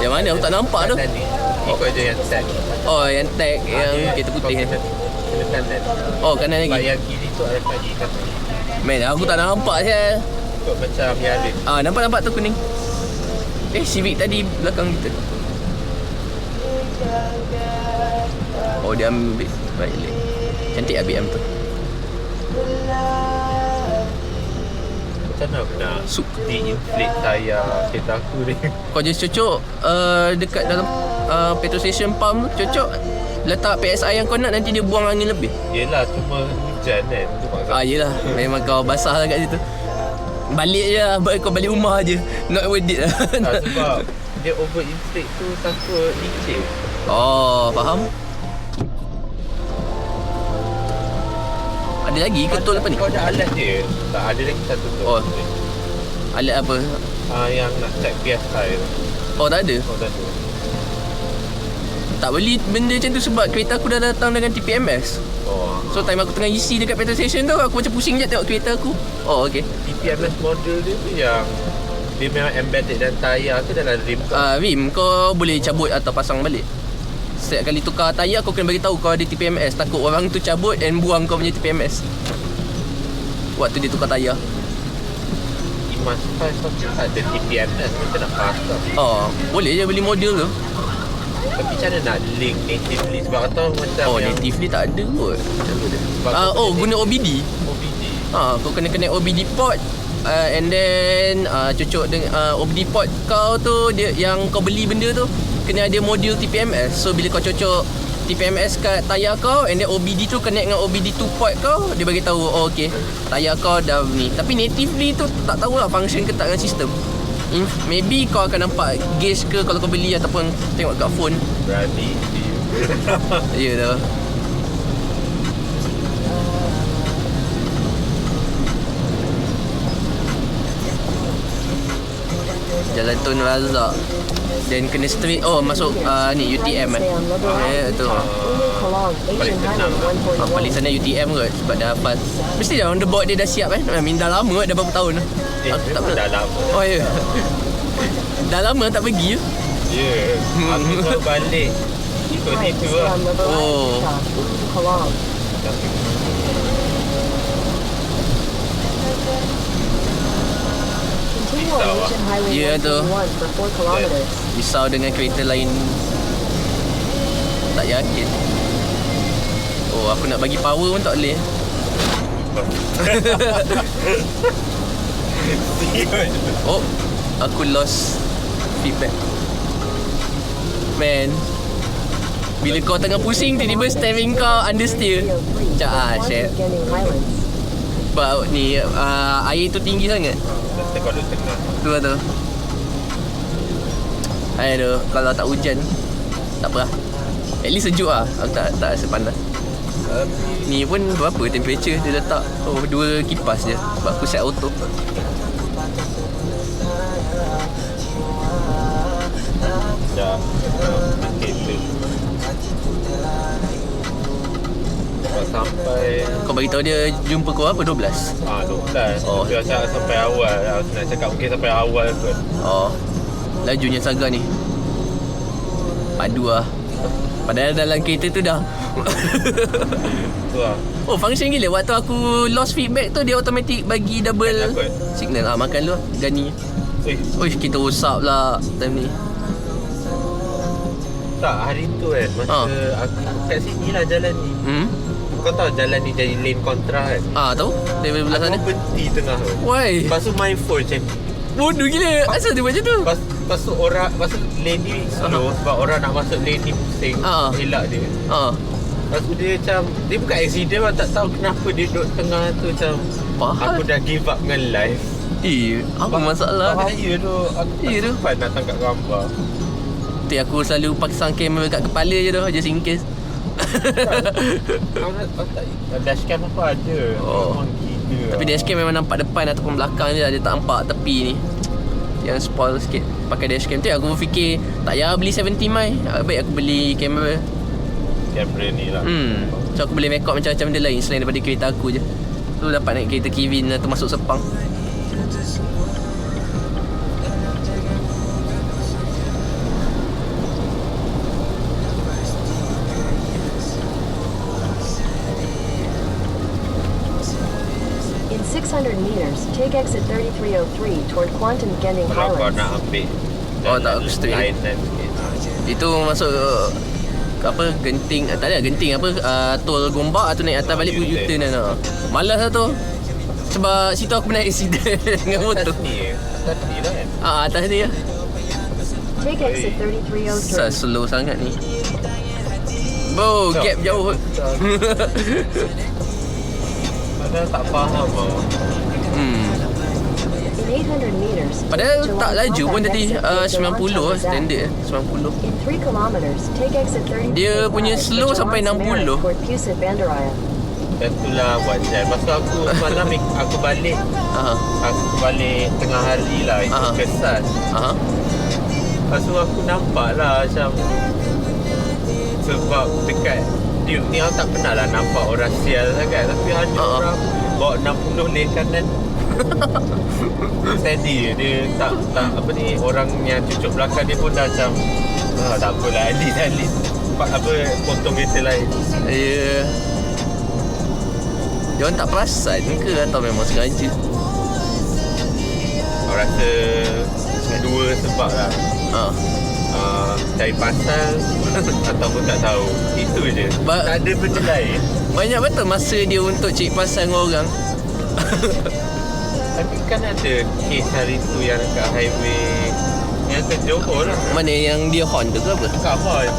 Yang mana aku tak nampak tu. kanan ni. Ikut je yang tag. Oh, yang tag yang kereta putih ni. Kena kanan. Oh, kanan Sebab lagi. yang kiri tu ada lagi kanan. Man, aku tak nampak saya. Ikut macam yang ada. Ah, nampak tu kuning. Civic tadi belakang kita. Oh, dia ambil balik. Cantik lah BM tu. Macam mana aku nak Sup. de-inflate tayar kereta aku ni? Kau just cocok dekat dalam petrol station pump tu, cocok letak PSI yang kau nak, nanti dia buang angin lebih. Yelah, cuma hujan kan. Tu maksud Yelah, memang kau basah lah kat situ. Balik je lah, kau balik rumah je. Not worth it lah. sebab dia overinflate tu takut licin. Oh, faham. Ada lagi ketul apa ni? Kau ada alat dia? Tak, ada lagi satu tu. Oh. Alat apa? Yang nak check PSI tu. Oh, tak ada. Oh, dah tu. Tak beli benda macam tu sebab kereta aku dah datang dengan TPMS. Oh. So time aku tengah isi dekat petrol station tu, aku macam pusing je tengok kereta aku. Oh, okey. TPMS model dia tu yang dia memang embedded dan tayar tu dalam rim tu. Rim kau boleh cabut atau pasang balik. Setiap kali tukar tayar kau kena bagi tahu kau ada TPMS. Takut orang tu cabut and buang kau punya TPMS waktu dia tukar tayar. Imas Spice tu tak ada TPMS, macam nak pasang. Oh, boleh je beli model tu. Tapi macam mana nak link natively sebab kau tahu macam Oh, yang natively tak ada kot. sebab kau Oh, kena guna OBD. OBD. Kau kena connect OBD port. And then cocok dengan OBD port kau tu, dia yang kau beli benda tu kena ada modul TPMS. So bila kau cocok TPMS kat tayar kau, and then OBD tu connect dengan OBD2 port kau, dia bagi tahu oh okey, tayar kau dah ni. Tapi natively tu tak tahulah function ke tak dengan sistem. Maybe kau akan nampak gauge ke kalau kau beli ataupun tengok kat phone. Berani. Ya dah. Jalan Tun Razak. Dan kena straight. Oh, masuk ni UTM kan. Tu. Paling senang. Paling sana UTM kot sebab dah hafal. Mesti dah on the board dia dah siap kan. Dah lama kot, dah berapa tahun dah. Tak memang dah lama. Oh ya. Dah lama tak pergi ke? Ya. Aku selalu balik ikut itu lah. Oh. Ya tu. Risau dengan kereta lain. Tak yakin. Oh, aku nak bagi power pun tak boleh. Oh, aku lost feedback. Man, bila kau tengah pusing, tiba-tiba steering kau understeer. Macam shit. Sebab ni air tu tinggi sangat. Rasa kau ada tengah. Tu lah tu. Aduh, kalau tak hujan tak apa lah. At least sejuk lah. Aku tak rasa panas. Ni pun berapa temperature dia letak? Oh, 2 kipas je. Sebab aku set auto. Dah kereta. Sampai Kau bagi tahu dia jumpa kau apa 12? 12. Oh. Dia cakap sampai awal. Aku nak cakap mungkin sampai awal kot. Oh. Lajunya Saga ni. Padu lah. Padahal dalam kereta tu dah. Tu lah. Oh, function gila. Waktu aku lost feedback tu, dia automatic bagi double Makan signal. Makan lu lah. Gani. Ui, Kita usap lah time ni. tak, hari tu kan masa aku kat sini lah jalan ni. Kau tahu jalan ni jadi lane kontra kan? Tahu? Dari belah sana. Aku berhenti tengah tu. Why? Lepas tu main phone macam Bodoh gila. Asal dia buat macam tu? Lepas tu orang, lepas tu lane ni slow sebab orang nak masuk lane ni pusing. Elak dia. Lepas tu dia macam, dia bukan accident lah, tak tahu kenapa dia duduk tengah tu macam Aku dah give up dengan live. Apa masalah? Bahaya tu. Aku tak tu. sempat nak tangkap gambar. Tu aku selalu pasang kamera kat kepala je tu, just in case. Dashcam apa ada. Memang gila. Tapi dashcam memang nampak depan ataupun belakang je, dia tak nampak tepi ni. Yang spoil sikit pakai dashcam tu. Aku fikir tak payah beli 70 mai, baik aku beli kamera. Kamera ni lah. So aku boleh record macam-macam benda lain selain daripada kereta aku je. Tu dapat naik kereta Kevin termasuk Sepang. In 600 meters, take exit 3303 toward Quantum Gending Kalau kau Highlands. nak ambil tak aku straight. lainan sikit. Itu masuk apa Genting, tak ada Genting apa tol Gombak tu naik atas balik pun U-turn kan. Malas lah tu. Sebab situ aku pernah accident dengan motor. Atas ni lah kan. Atas ni lah. Take exit 3303. Slow sangat ni. Bro, gap jauh. Padahal tak faham lah. In 800 meters, Padahal take tak Geelong laju pun Compact tadi exit to 90 Geelong standard 90. In 3 kilometers, take exit 3305 Dia punya slow to sampai Geelong 60. Toward Pusit Bandaraya. Dan itulah buat jam. Masa aku malam aku balik. Aha. Aku balik tengah hari lah. Itu kesan. Aha. Lepas tu aku nampak lah macam, sebab dekat Duke ni aku tak pernah lah nampak orang sial sangat. Tapi ada orang bawa 60 lane kanan. Steady. Dia tak apa ni, orang yang cucuk belakang dia pun dah macam tak apalah, alis apa, potong kereta lain. Ya. Dia orang tak perasan ke atau memang sengaja? Aku rasa dua sebab lah. Cari pasal ataupun tak tahu. Itu je. Tak ada benda lain. Banyak betul masa dia untuk cari pasal dengan orang. Tapi kan ada kes hari tu yang dekat highway yang ke Johor lah. Mana yang dia horn tu ke apa? Dekat Horn.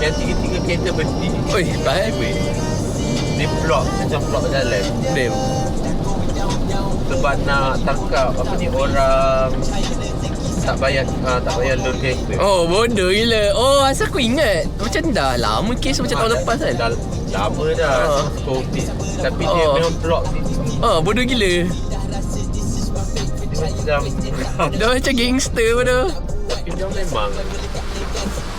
Yang tiga-tiga kereta berhenti. Oi, baik. Highway. Dia block, macam block jalan. Damn. Sebab nak tangkap apa ni, orang tak bayar loan kereta. Oh, bodoh gila. Oh, asal aku ingat. Macam dah lama kes macam tahun lepas kan? Dah lama dah COVID. Tapi dia memang block situ. Bodoh gila. Dia macam Dah macam gangster bodoh. tapi dia memang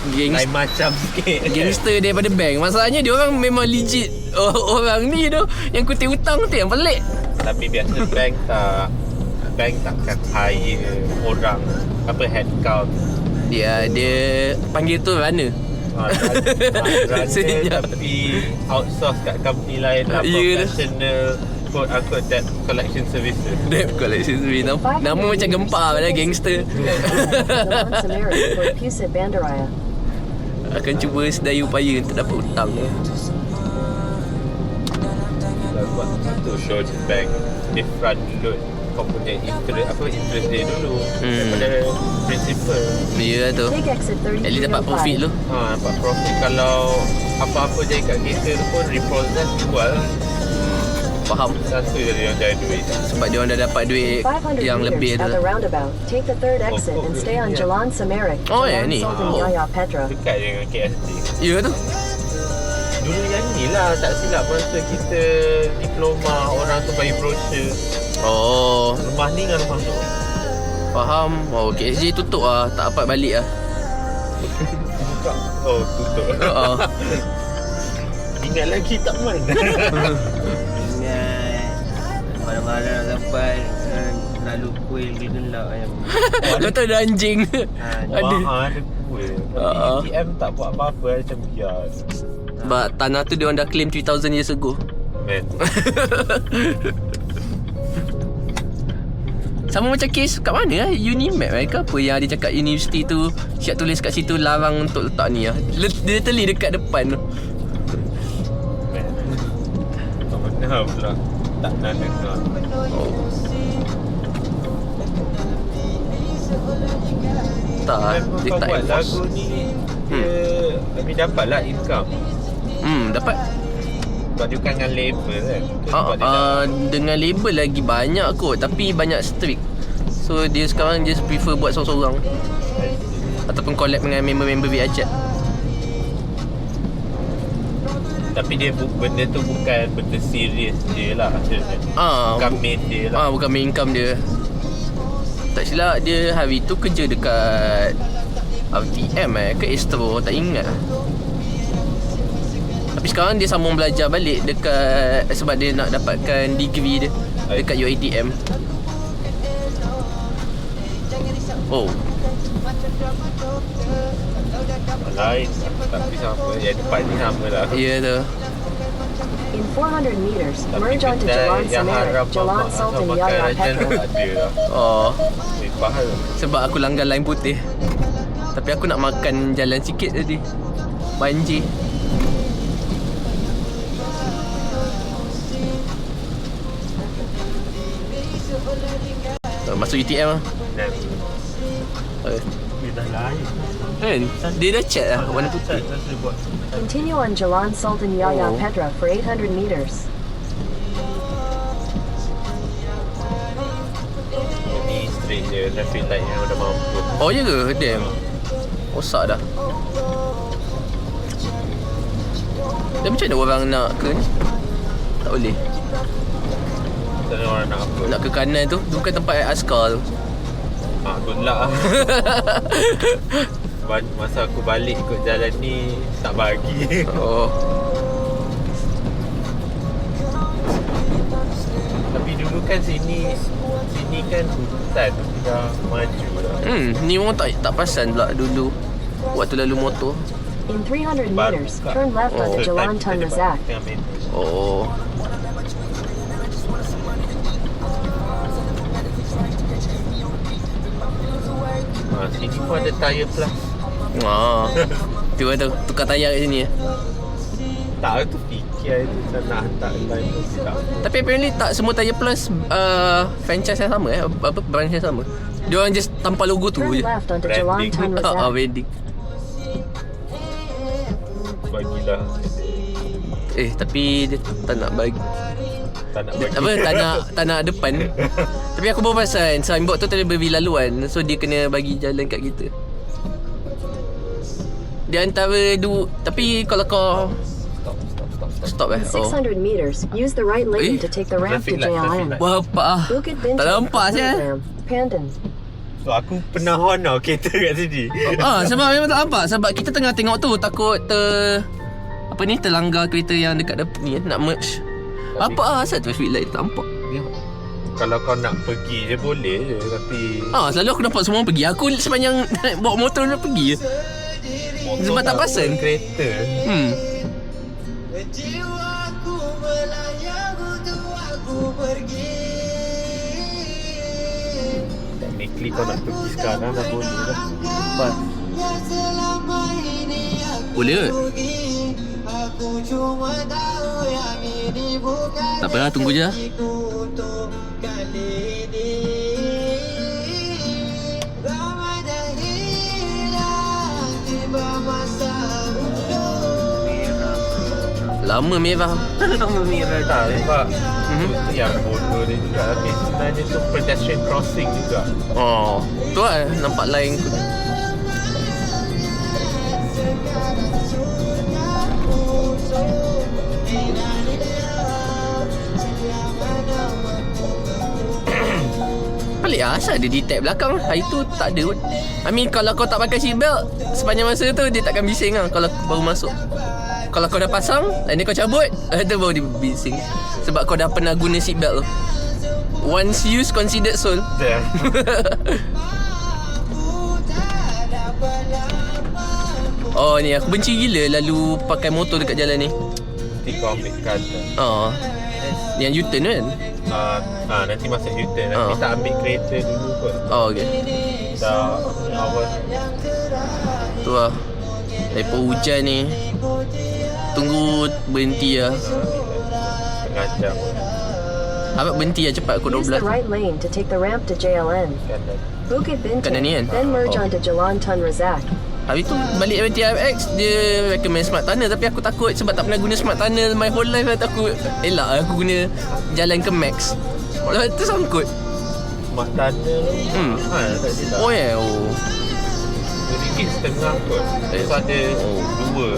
lain macam sikit. Gangster daripada bank. Masalahnya dia orang memang legit orang ni tu yang kutip hutang tu yang pelik. Tapi biasa bank takkan hire orang apa headcount. Dia panggil tu runner. Senyap. Tapi outsource kat company lain lah, professional quote unquote debt collection services. Debt collection service. Nama macam gempar pada gangster. Geelong Samara toward Pusit Bandaraya. Akan cuba sedaya upaya untuk dapat hutang. Buat satu show di bank, dia front load kau punya interest dia dulu daripada principal. Ya tu. Take exit At least dapat profit 3305. tu. Dapat profit. Kalau apa-apa jadi kat kereta tu pun repossess jual. Faham. Satu je dia cari duit. Sebab dia orang dah dapat duit 500 yang lebih meters tu. at the roundabout, take the third exit and stay on Jalan Samarik. Oh, ya, ni. Sultan Yahya Petra. Dekat je dengan KST. Ya tu. Dulu yang ni lah, tak silap masa kita diploma, orang tu bagi brochure. Oh, Rumah ni dengan rumah tu. faham. Oh, KSJ tutup lah. Tak dapat balik lah. Buka. Oh, tutup. Ingat lagi tak main. Ingat malam-malam nak sampai lalu kuil gelap yang Betul ada anjing. Ada. Ada kuil. Tapi ATM tak buat apa-apa, macam biar. Sebab tanah tu dia orang dah claim 3000 years ago. Man. Sama macam kes kat mana lah, Unimap ke apa yang dia cakap universiti tu siap tulis kat situ larang untuk letak ni lah. Dia teli dekat depan tu. Man. Tak pernah pula. Tak nak dengar. Oh. Tak, dia Kau tak buat enforce. lagu ni, dia lebih dapatlah income. Dapat. Sebab dia bukan dengan label kan. Sebab dia Dengan label lagi banyak kot, tapi banyak strict. So dia sekarang just prefer buat sorang-sorang ataupun collab dengan member-member VRChat. Tapi dia benda tu bukan benda serius dia lah. Bukan main dia lah. Bukan main income dia. Tak silap dia hari tu kerja dekat RTM ke Astro, tak ingat. Tapi sekarang dia sambung belajar balik dekat, sebab dia nak dapatkan degree dia dekat UiTM. Oh, Lain tapi sama. Yang depan ni sama lah. ya tu. In 400 meters, Tapi merge onto kedai Jalan yang Semeru, haram Jalan mamak Sultan makan Yahya raja tu Petra. ada lah. Oh, Faham. sebab aku langgar line putih. Tapi aku nak makan jalan sikit tadi. Banjir. Masuk UTM lah. Dan Dia dah lain. Kan? Dia dah chat lah warna putih. Continue on Jalan Sultan Yahya Oh. Petra for 800 meters. ni straight je. Traffic light yang dah mampu. Oh ya ke? Damn. Rosak dah. Dan macam mana orang nak ke ni? Tak boleh. Tak ada orang nak apa. Nak ke kanan tu, tu bukan tempat askar tu. Good luck lah. Masa aku balik ikut jalan ni tak bagi. Oh. Tapi dulu kan sini kan hutan. Dah maju dah. Ni orang tak perasan pula dulu waktu lalu motor. In 300 Baru meters, buka. turn left Oh. onto Jalan Tun Razak. Tengah main. Oh. Sini pun ada tire plus. Tu tu tukar tayar kat sini. Tak tu fikir tu tak nak hantar line tu tak. Tapi apparently tak semua tayar plus franchise yang sama apa branch yang sama. Dia orang just tanpa logo tu Turn je. left onto Branding. Jalan Tun Razak. Wedding. Bagilah. Tapi dia tak nak bagi. Tak nak bagi. Apa tak nak depan. Tapi aku baru perasan signboard tu tak boleh beri laluan. So dia kena bagi jalan kat kita. Dia antara tapi kalau kau stop In 600 meters, use the right lane to take the ramp to Traffic light, traffic JLN. light. Bapa Bukit Bintang, tak nampak saya. Telegram, Pandan. So aku pernah horn tau kereta kat sini. Sebab memang tak nampak. Sebab kita tengah tengok tu takut terlanggar kereta yang dekat depan ni nak merge. Apa asal traffic light tak nampak? Kalau kau nak pergi je boleh je. Tapi Selalu aku nampak semua orang pergi. Aku sepanjang bawa motor nak pergi je. motor Sebab tak perasan. kereta. Jiwaku melayang untuk aku pergi. Technically kau nak pergi sekarang dah boleh dah. Pas. Yang selama ini aku Boleh ke? rugi. Aku cuma tahu yang ini bukan Tak apa lah, tunggu je lah. rezekiku untuk kali ini. Ramadan hilang, tiba masa Lama merah. Lama merah Tak sebab Mhm. tu yang bodoh dia juga. Tapi sebenarnya tu pedestrian crossing juga. Tu lah nampak line tu. Pelik lah, asal dia detect belakang. Hari tu tak ada pun. I mean kalau kau tak pakai seatbelt sepanjang masa tu dia takkan bising lah kalau baru masuk. Kalau kau dah pasang dan kau cabut, tu baru dia bising. Sebab kau dah pernah guna seatbelt tu. Once used considered sold. Damn. Ni aku benci gila lalu pakai motor dekat jalan ni. Nanti kau ambil kanan. Yang U-turn kan? Nanti masuk U-turn. Nanti tak ambil kereta dulu pun. Okay. Dah awal. Tu lah. Lepas hujan ni tunggu berhenti lah. Setengah jam Harap berhenti lah cepat aku Use the 12. right lane to take the ramp to JLN. kanan. Bukit Kanan ni kan? Bintang, then merge Oh. onto Jalan Tun Razak. Habis tu balik dari TRX, dia recommend Smart Tunnel. Tapi aku takut sebab tak pernah guna Smart Tunnel my whole life. Takut elak aku guna jalan ke Max. Lepas tu sangkut. Smart Tunnel mahal tak silap. Oh ya, oh. RM1.5 kot. So ada dua.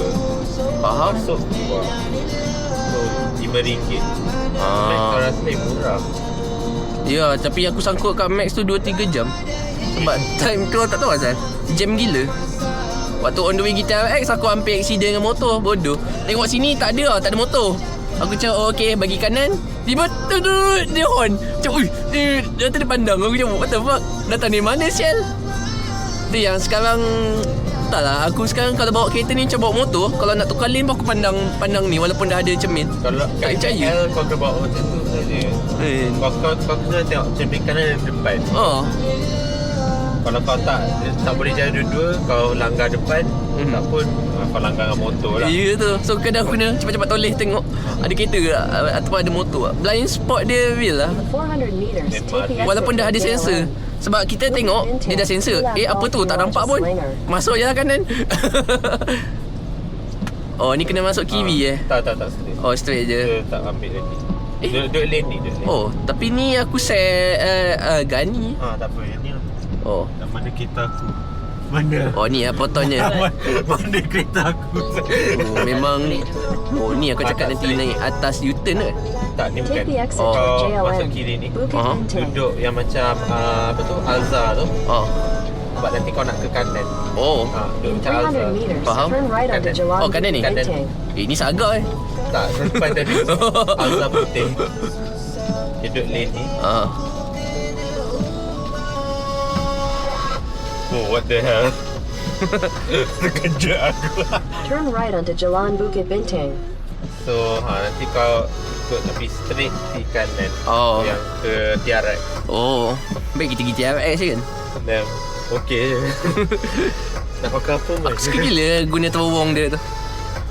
Faham? Masuk keluar. So RM5. Max rasa murah. Ya, tapi aku sangkut kat Max tu 2-3 jam. Sebab time tu tak tahu asal jam gila. Waktu on the way TRX aku hampir accident dengan motor. Bodoh. Tengok sini tak ada motor. Aku cakap okey bagi kanan. Tiba dia horn. Macam dia tadi pandang. Aku cakap what the fuck, datang dari mana sial. Dia yang sekarang tak lah. Aku sekarang kalau bawa kereta ni macam bawa motor. Kalau nak tukar lane pun aku pandang ni walaupun dah ada cermin. Kalau tak kat percaya. KL kau kena bawa macam tu saja. Kau kena tengok cermin kanan dan depan. Kalau kau tak boleh jalan dua-dua, kau langgar depan, tak pun kau langgar dengan motor lah. Ya tu. So kadang aku kena cepat-cepat toleh tengok ada kereta ke ataupun ada motor. Blind spot dia real lah. 400 meters, take the Walaupun dah ada exit sensor. Sebab kita tengok dia dah sensor. Apa tu tak nampak pun. Masuk je lah kanan. Oh ni kena masuk kiri Tak straight. Oh straight je. Dia tak ambil lagi. Duduk lane ni. Oh tapi ni aku share Gani. Tak apa, yang ni lah. Oh. Dan mana kereta aku? Mana? Oh ni lah potongnya. Mana kereta aku? Memang. Oh ni aku cakap nanti naik atas U-turn ke? Tak, ni bukan. Take the exit Oh. for Kau masuk JLM. kiri ni, Bukit Bintang. duduk yang macam apa tu, Alza tu. Sebab nanti kau nak ke kanan. Oh. Duduk In macam Alza. 300 meters, Faham? turn right onto Kanan. Jalan Oh, kanan ni? Bukit Kanan. Bintang. Ni saga Tak, depan tadi Alza putih. Duduk lane ni. Oh, what the hell? Terkejut aku. Turn right onto Jalan Bukit Bintang. So, nanti kau ikut tapi straight di kanan. Oh. Yang ke TRX. Oh. Baik kita pergi TRX je kan? Dan okey je. Nak pakai apa pun. Aku suka gila guna terowong dia tu.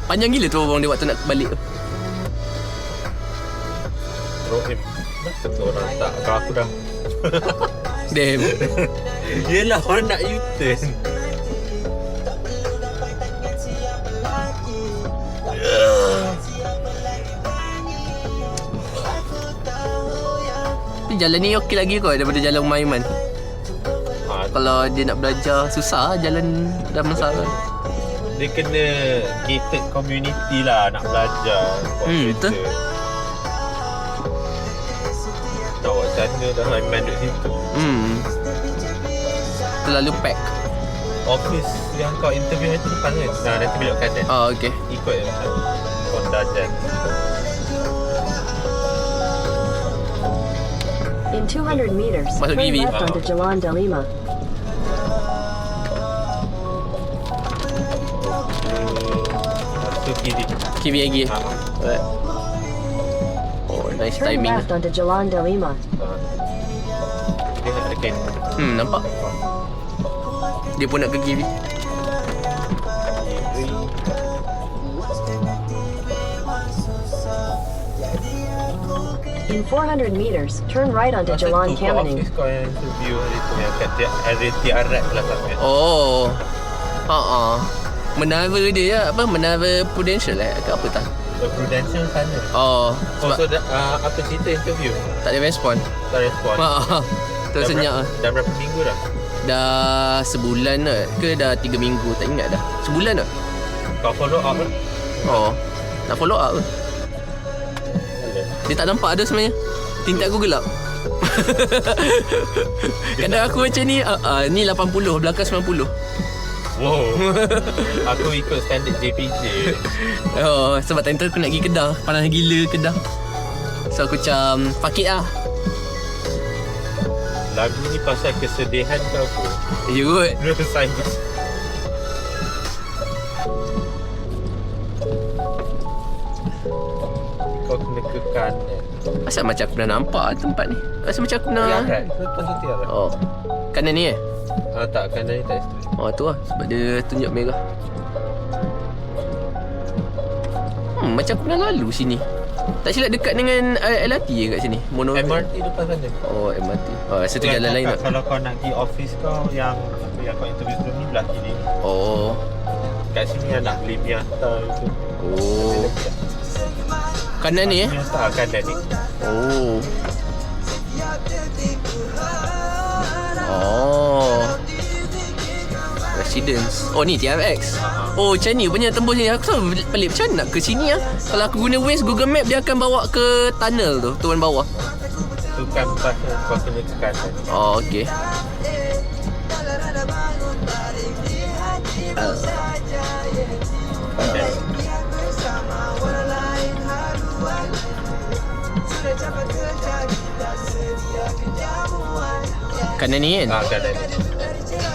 Panjang gila terowong dia waktu nak balik tu. Kenapa tu orang tak? Kalau aku dah Damn. yelah, orang nak U-turn. Tapi jalan ni okey lagi kot daripada jalan Umar Iman. Kalau dia nak belajar susah jalan Damansara. Dia kena gated community lah nak belajar. Betul. Nak buat sana dah Iman duduk situ. Terlalu pack. Office yang kau interview itu depan kan? Nah, nanti belok kanan. Oh okey. Ikut je macam Honda Jazz. In 200 meters, Masuk turn kiri. left onto Jalan Delima. Masuk kiri. Kiri lagi. Alright. Oh nice Turn timing. left onto Jalan Delima. Dia nak dekat. Nampak? Dia pun nak ke kiri. In 400 meters, turn right onto Jalan Kamening. Office kau yang interview hari tu yang kat TRX lah sampai. Oh. Menara dia ya, apa menara Prudential ke apa tak? Prudential sana. Oh, sebab So apa cerita interview? tak ada respon. Tak respon. Terus senyap lah. Dah berapa minggu dah? Dah sebulan ke dah 3 minggu tak ingat dah. Sebulan dah. Kau follow up lah. Oh. Nak follow up ke? Dia tak nampak ada sebenarnya. Tinta aku gelap. Kadang aku macam ni ni 80, belakang 90. Wow. Aku ikut standard JPJ. Oh, sebab time tu aku nak pergi Kedah. Panas gila Kedah. So aku macam fuck it lah. Lagu ni pasal kesedihan ke apa? Ya kot. Neuroscience. Kau kena ke kanan. Asal macam aku pernah nampak tempat ni. Asal macam aku pernah Tiarat. Lepas tu tiarat. Oh. Kanan ni Tak, kanan ni tak straight. Oh tu lah. Sebab dia tunjuk merah. Macam aku pernah lalu sini. Tak silap dekat dengan LRT je kat sini. MRT depan sana. Oh, MRT. Oh, satu jalan lain tak? Kalau kau nak pergi office kau yang kau interview sebelum ni belah kiri. Oh. Kat sini yang nak beli Miata itu. Oh. Kanan ni Miata kanan ni. Oh. Oh. Residence. Oh ni TRX. Oh macam ni punya tembus ni. Aku selalu pelik macam mana nak ke sini ah. Kalau aku guna Waze Google Map dia akan bawa ke tunnel tu, turun bawah. Tu kan pas kau kena ke kanan. Oh okey. Kanan ni kan? Kanan ni.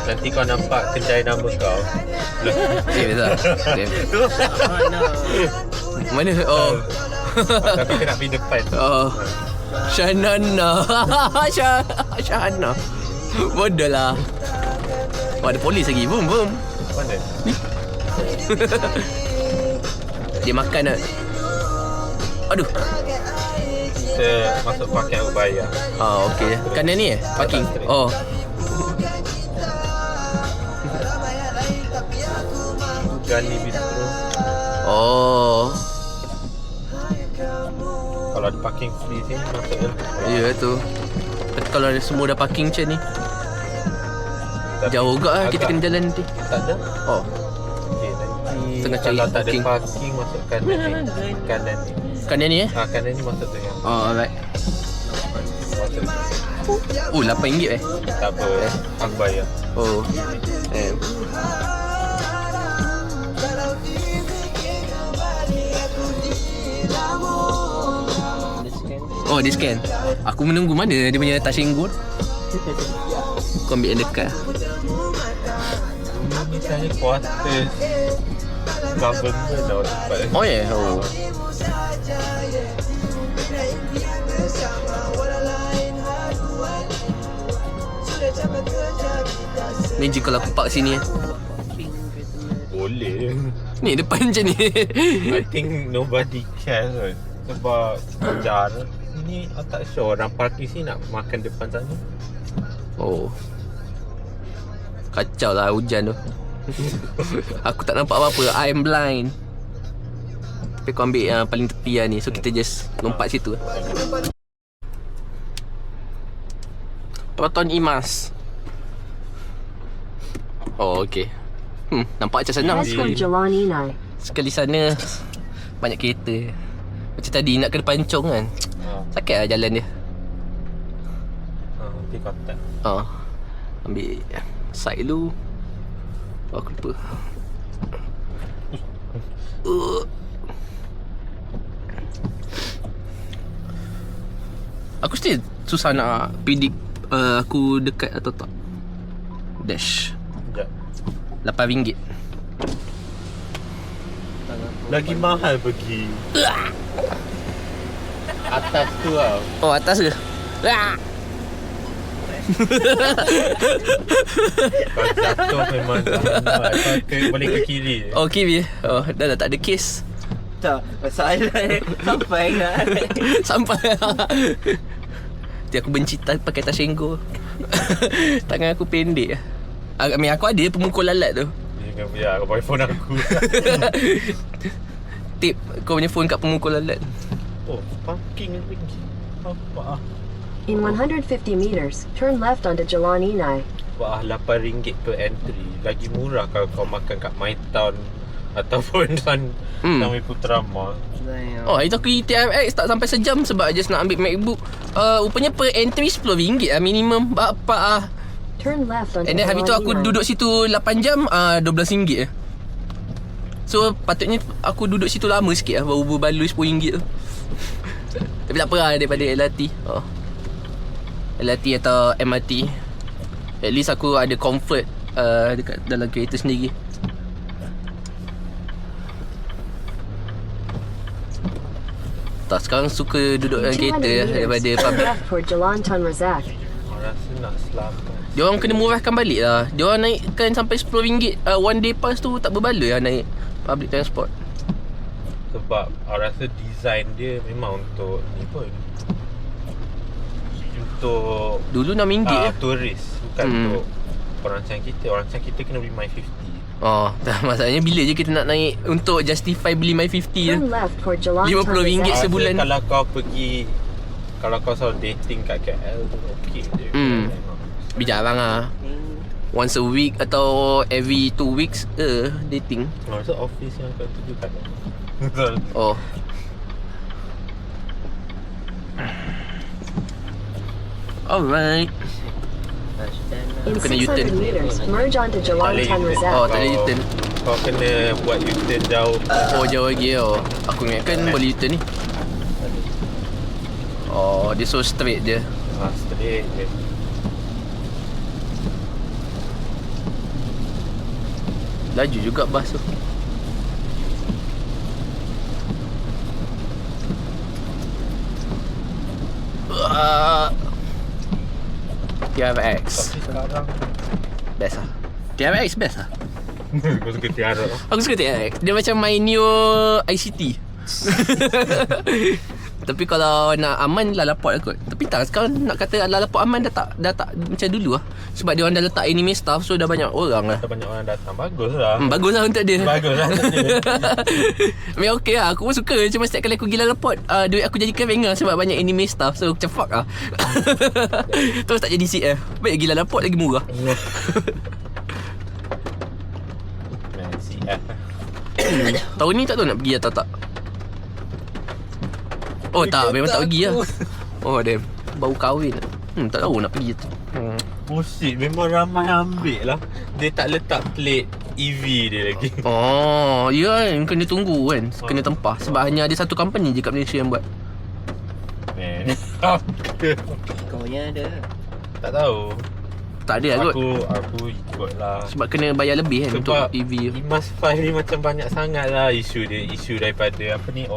Nanti kau nampak kedai nama kau. Betul. Mana? Oh. Tapi kena pergi depan. Oh. Shanana. Shana. Bodoh lah. Oh, ada polis lagi. Boom, boom. Mana? Dia makan tak? Aduh. Kita masuk parking aku bayar. Ah, okey. Kanan ni parking. Oh. Gani Bistro. Oh. Kalau ada parking free sini masuk je. Ya tu. Tapi kalau semua dah parking macam ni, jauh juga lah kita kena jalan nanti. Tak ada. Oh. Okey, nanti Tengah cari kalau tak ada parking. parking masuk kanan ni. Kanan ni. Kanan ni Kanan ni masuk tu yang. Oh, alright. Masuk. Oh, RM8 Tak apa. Aku bayar. Oh. Oh, dia scan. Aku menunggu mana dia punya touching gold. Kau ambil yang dekat. Ni saya quarters government dah tempat ni. Oh ya? Yeah? Oh. Ni je kalau aku park sini. Boleh. Ni depan macam ni. I think nobody cares right? Sebab jarang. Ni aku tak sure orang parking sini nak makan depan sana. Oh. Kacau lah hujan tu. Aku tak nampak apa-apa. I'm blind. Tapi kau ambil yang paling tepi lah ni. So kita just lompat situ. Proton Imas. Oh okey. Nampak macam senang. Head for Jalan Inai. Sekali sana banyak kereta. Macam tadi nak kena pancung kan. Sakit lah jalan dia. Nanti kontak. Ambil side dulu. Oh, aku lupa. Aku still susah nak predict aku dekat atau tak. Dash Sekejap. RM8. Lagi mahal pergi atas tu tau. Oh, atas ke? Kalau jatuh memang boleh ke kiri. Oh, kiri. Oh, dah tak ada kes. Tak, masalah sampai kan. Sampai. Nanti aku benci pakai Tashengo. Tangan aku pendek. Aku ada pemukul lalat tu. Jangan biar aku pakai phone aku. Tip kau punya phone kat pemukul lalat. Oh, parking lagi. Apa ah? In 150 meters, turn left onto Jalan Inai. Wah, RM8 per entry. Lagi murah kalau kau makan kat My Town ataupun Tanwi Putra Mall. Oh, itu aku TRX tak sampai sejam sebab just nak ambil MacBook. Rupanya per entry RM10 lah minimum. Bapak ah. Turn left onto And then hari tu Jalan aku Inai. duduk situ 8 jam RM12 So patutnya aku duduk situ lama sikit lah, baru berbaloi RM10 tu. Tapi tak apa lah daripada LRT. LRT atau MRT. At least aku ada comfort dekat dalam kereta sendiri. Tak, sekarang suka duduk dalam 200 kereta daripada meters, turn public. left for Jalan Tan Razak. Orang rasa nak selamat. Diorang kena murahkan balik lah. Diorang naikkan sampai RM10 one day pass tu tak berbaloi lah naik public transport. Sebab aku rasa design dia memang untuk ni pun, untuk Dulu RM6 je. turis, bukan untuk orang macam kita. Orang macam kita kena beli My50. Oh, masalahnya bila je kita nak naik untuk justify beli My50 tu. Turn left for Jalan RM50 Tan Razak. Rasa sebulan. Kalau kau pergi, kalau kau selalu dating kat KL tu okey je. Tapi jarang lah. Once a week atau every 2 weeks dating. So office yang kau tuju kat mana? Oh. Alright. In Kena 600 U-turn. meters, merge onto Jalan boleh Tan U-turn. Oh, Razak. tak ada U-turn. Kau kena buat U-turn jauh. Oh, jauh lagi oh. Aku ingatkan boleh U-turn ni. Oh, dia so straight je. Straight je. Laju juga bas tu. TRX Tapi sekarang best lah. TRX best lah. kau suka tiarap. Aku suka TRX. Dia macam my new ICT. Tapi kalau nak aman Lalaport lah kot. Tapi tak, sekarang nak kata Lalaport aman dah tak macam dulu lah. Sebab dia orang dah letak anime staff, so dah banyak orang lah. Dah banyak orang datang. Bagus lah. Bagus lah untuk dia. Bagus lah untuk dia. Memang okey lah. Aku pun suka. Cuma setiap kali aku pergi Lalaport, duit aku jadikan banger sebab banyak anime staff. So macam fuck lah. Terus tak jadi CF. Baik pergi Lalaport lagi murah. CF. Tahun ni tak tahu nak pergi atau tak. Oh tak, memang tak pergi lah. Oh damn, baru kahwin. Tak tahu nak pergi tu. Bullshit, memang ramai ambil lah. Dia tak letak plate EV dia lagi. Oh, ya kan, kena tunggu kan. Kena tempah. Sebab hanya ada satu company je kat Malaysia yang buat. Man. Kau punya ada. Tak tahu. Tak ada lah kot. Aku ikut lah. Sebab kena bayar lebih kan untuk Sebab EV. Imas 5 ni macam banyak sangat lah isu dia. Isu daripada apa ni,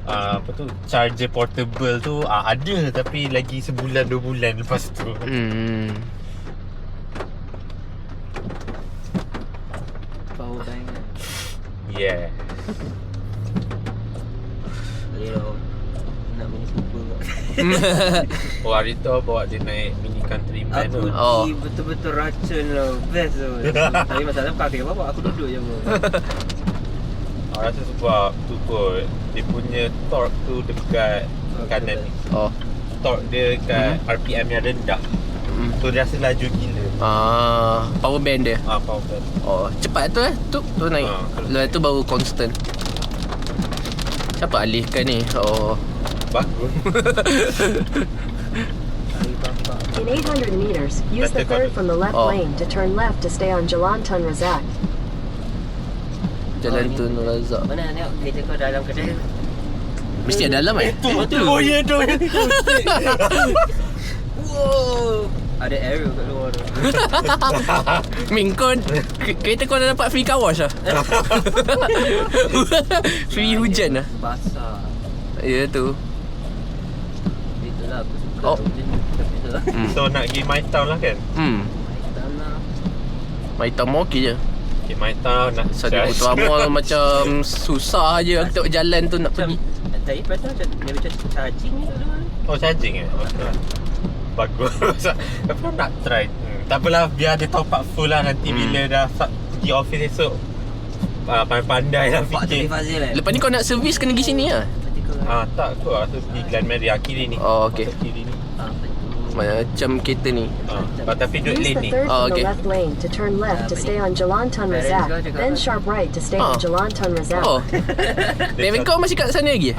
apa tu, charger portable tu ada, tapi lagi sebulan 2 bulan lepas tu. Power bank kan. Yeah. Boleh tau. Nak mini Cooper kot. Oh, hari tu bawa dia naik mini countryman tu. Aku Oh. betul-betul racun lah. Best tu. Tapi masalah bukan aku yang bawa, aku duduk je pun. Aku rasa sebab tu kot, dia punya torque tu dekat kanan ni. Oh. Torque dia kat RPM yang rendah. So dia rasa laju gila. Power band dia. Power band. Oh, cepat tu tu naik. Lepas tu baru constant. Siapa alihkan ni? Oh. Bagus. In 800 meters, use the third from the left lane to turn left to stay on Jalan Tan Razak. Jalan tu Nur Razak. Mana tengok kereta kau dalam kedai. Mesti ada dalam eh? Oh ya tu. Wow. Ada arrow kat luar tu. Min, kau kereta kau dah dapat free car wash lah. Free hujan lah. Basah. Ya tu. Itulah aku suka. Oh. So nak pergi My Town lah kan? My Town mau okey je. Okay, My Town nak Satu Putra Mall macam susah je aku tengok jalan tu nak pergi. Tapi pasal dia macam charging ni kat luar. Oh, charging eh? Okay. Bagus. Tapi nak try. Tak apalah, biar dia top up full lah nanti bila dah pergi office esok. Pandai-pandai lah Pak fikir. Tepi Fazil Lepas ni kau nak servis kena pergi sini lah. Tak, aku rasa pergi Glen Mary kiri ni. Oh, okey. Masuk kiri ni. Macam kereta ni. Tapi duduk Use lane the ni. third from okay. the left lane to turn left to stay on Jalan Tan Razak, then sharp right to stay on Jalan Tan Razak. Oh. Parent kau masih kat sana lagi?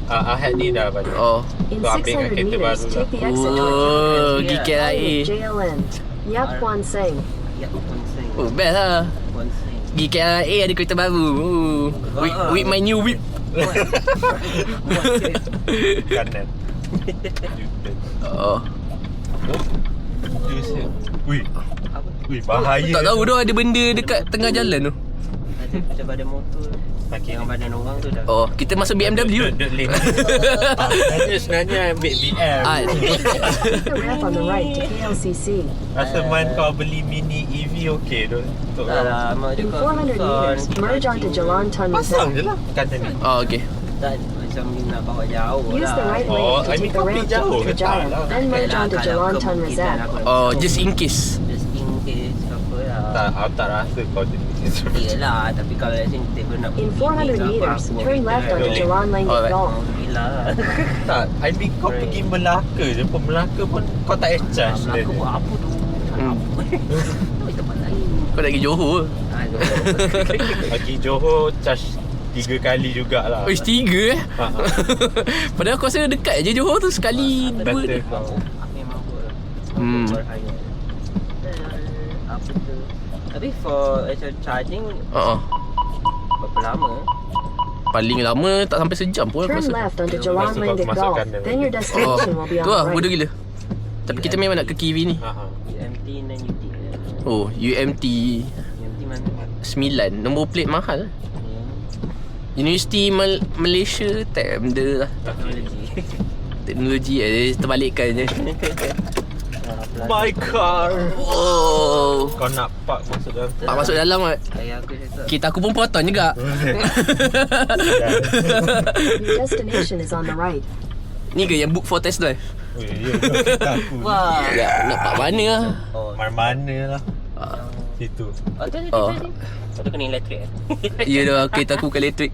Ahad ni dah balik. Oh. In So, ambil 600 kereta meters, baru take the lah. exit towards Oh, pergi KLIA. JLN. Yap Kwan Seng. Ya, Konseng. Oh, best lah. Konseng. Pergi KLIA ada kereta baru. With my new whip. Kanan. Oh. Wih, bahaya. Tak tahu dah ada benda dekat tengah jalan tu. Macam badan motor. Yang badan orang tu dah. Oh, kita masuk BMW. Sebenarnya ambil BM. Take the ramp on the right to KLCC. Rasa man kau beli mini EV okey tu. Dah lama je In kau 400 meters, merge onto Jalan Tun Pasang je Rizal. lah kata ni. Oh, okay. Tak macam ni nak bawa jauh Use the right Oh, lane to I mean take the kau ramp pergi to jauh ke tak Putrajaya, lah? then merge onto Jalan Tun Rizal. Oh, just in case. Just in case apa lah. Aku tak rasa kau jenis. Yelah, tapi kalau let's say kita nak In 400 meters, turn left onto Rolling. Jalan Langit Alright. Golf. Alhamdulillah. Tak, I mean kau Right. pergi Melaka je pun. Melaka pun kau tak charge Melaka buat apa tu? Apa? Tempat lain. Kau nak pergi Johor. Pergi Johor charge 3 kali jugalah. Oh, 3 eh? Ha, ha. Padahal aku rasa dekat je Johor tu. Sekali, dua Betul. je. Memang Hmm. berhaya. Apa tu? Tapi for actual charging berapa lama? Paling lama tak sampai sejam pun aku Turn rasa. left onto Jalan Masuk- Langit masuk Golf, kanan then your lagi. destination will be on Tu lah, the bodoh right. gila. Tapi kita memang nak ke Kiwi ni. Ha, ha. UMT dan UT. Oh, UMT UMT mana? 9. Nombor plate mahal. Ya. Universiti Malaysia tak lah. Teknologi. Teknologi terbalikkan je. My car. Oh. Kau nak park masuk dalam tu. Pak masuk dalam kan. Ayah aku cakap. Kita aku pun potong juga. Your destination is on the right. Ni ke yang book for test drive? Oh, ya, aku. Wah. Ya, nak pak mana lah. Oh. Mana lah. Ah, Situ. Oh, tu Oh. tu kena elektrik eh? Ya dah, kereta aku ke elektrik.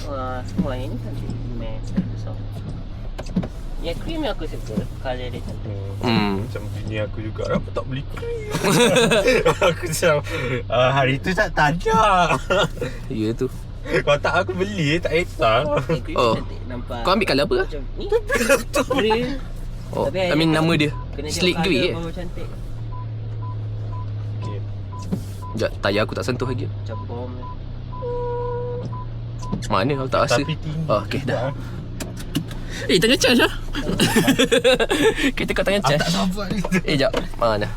Wah, semua yang ni cantik. Max besar. Yang cream yang aku suka. Colour dia cantik. Macam bini aku juga. Kenapa tak beli cream? Aku macam hari tu tak tanya. Ya tu. Kalau tak aku beli tak kisah. Cream Oh. cantik. Nampak. Kau ambil colour apa? Macam ni. Grey. Oh, Tapi I mean nama dia. Kena Slate tengok grey colour eh. baru cantik. Sekejap, tayar aku tak sentuh lagi. Macam bom ni. Mana aku tak rasa. Tapi tinggi. Oh, okay dah. Tengah charge lah. Kereta kau tengah charge. Tak sabar ni. Jap. Mana?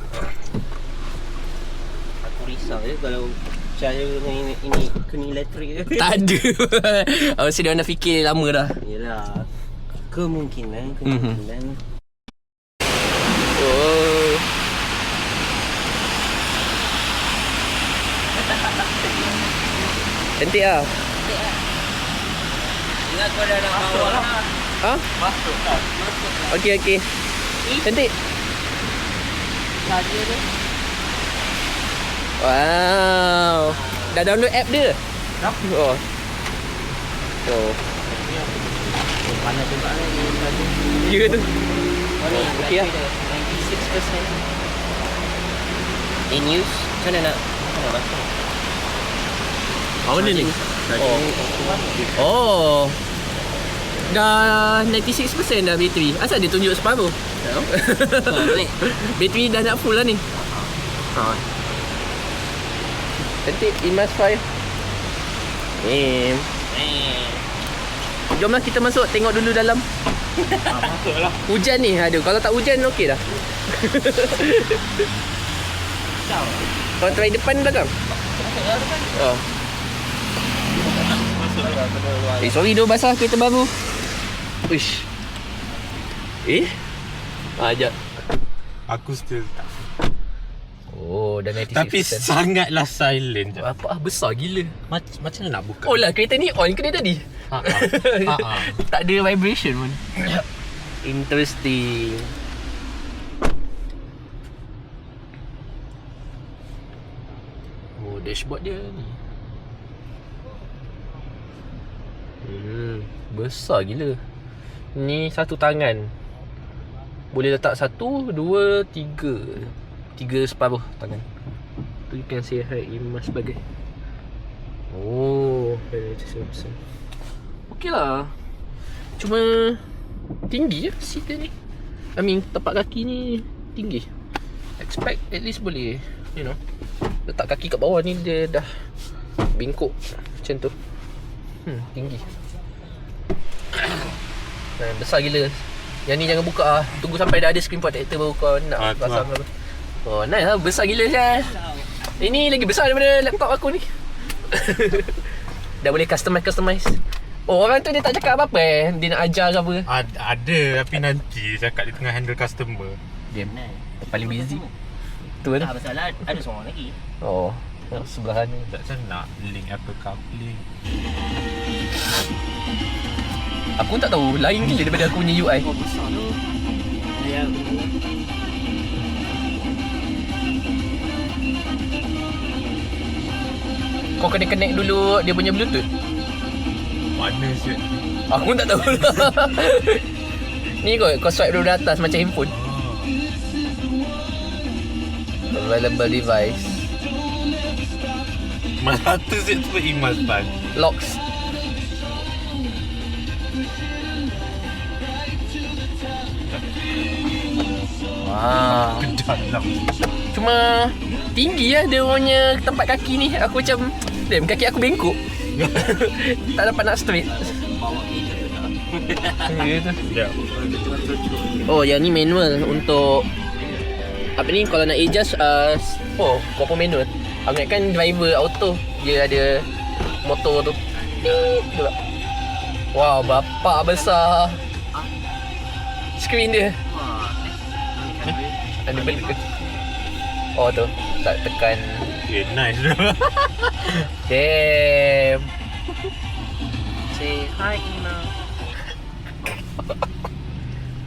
Aku risau je kalau cara dengan ini kena elektrik je. Tak ada. Aku rasa dia nak fikir lama dah. Yelah. Kemungkinan. Oh. Cantik lah. Ingat kau dah nak bawa lah. Ha? Masuk lah. Okey, okey. Cantik. Saja dia. Wow. Dah download app dia? Oh. Oh. Mana juga lah ni tadi. Ya tu. Oh ni, Okey lah. 96% in use. Macam mana nak baca? Mana ni? Oh. Dah 96% dah bateri. Asal dia tunjuk separuh? Ni. Bateri dah nak full lah ni. Ha. Cantik Imas 5. Jomlah kita masuk tengok dulu dalam. Masuklah. Hujan ni. Aduh, kalau tak hujan okey dah. Kau try depan belakang. Oh. Sorry dah basah kereta baru. Uish. Ajak. Aku still tak. Oh, dah 96%. Tapi sangatlah silent je. apa besar gila. Macam mana nak buka? Oh lah, kereta ni on ke dia tadi? Tak ada vibration pun. Interesting. Oh, dashboard dia ni. Besar gila. Ni satu tangan. Boleh letak 1, 2, 3. 3 separuh tangan. Tu you can say hi Imas sebagai. Oh, okey lah. Cuma tinggi je seat dia ni. I mean tapak kaki ni tinggi. Expect at least boleh, you know, letak kaki kat bawah ni dia dah bengkok macam tu. Tinggi. Besar gila. Yang ni jangan buka lah. Tunggu sampai dah ada screen protector baru kau nak pasang apa. Oh, nice lah. Besar gila Syah. Ini lagi besar daripada laptop aku ni. Dah boleh customize. Oh, orang tu dia tak cakap apa-apa dia nak ajar ke apa? Ada, tapi nanti dia cakap dia tengah handle customer. Dia paling busy. Tu kan? Tak masalah, ada seorang lagi. Oh, sebelah sana. Tak macam nak link Apple CarPlay. Aku tak tahu, lain gila daripada aku punya UI. Oh, besar tu. Ya, Kau kena connect dulu dia punya Bluetooth. Mana siap? Aku tak tahu lah. Ni kot, kau swipe dulu atas macam handphone. Available device. Mana tu siap tu Imas Pan. Locks. Wah. Kedalam. Cuma tinggi lah dia punya tempat kaki ni. Aku macam kaki aku bengkok. Tak dapat nak straight. bawa kereta tu tak. Gitu. Ya. Oh, yang ni manual untuk apa ni kalau nak adjust proper manual. Aku ingatkan driver auto dia ada motor tu. Pula. Wow, bapak besar. Skrin dia. Wah, Ada benda ke? Oh tu, tak tekan. Nice. Damn. say hi Ima.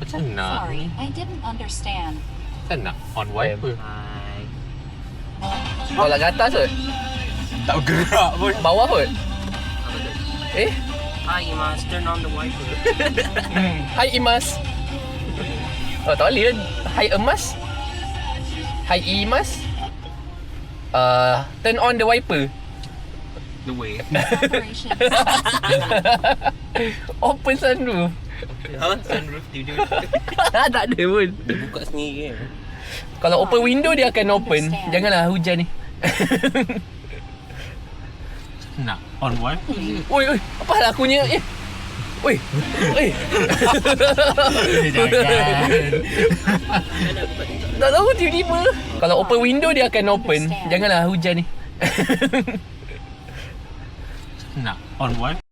Macam nak? Sorry, I didn't understand. Macam nak on wiper? Hi. Oh, lah kat atas kot? Tak bergerak pun. Bawah kot? Apa tu? Eh? Hi Ima, turn on the wiper. Hai Imas. Oh, tak boleh kan? Hai Emas. Hai Imas. Turn on the wiper. The way. Operation. Open sunroof. Ha? Sunroof tidur. Tak ada pun. Dia buka sendiri kan? Kalau open window dia akan open. Janganlah hujan ni. Nak on wiper? Oi, oi. Apa hal akunya? Oi. Oi. Tak tahu tiba-tiba. Kalau open window dia akan open. Janganlah hujan ni. Nak on wiper?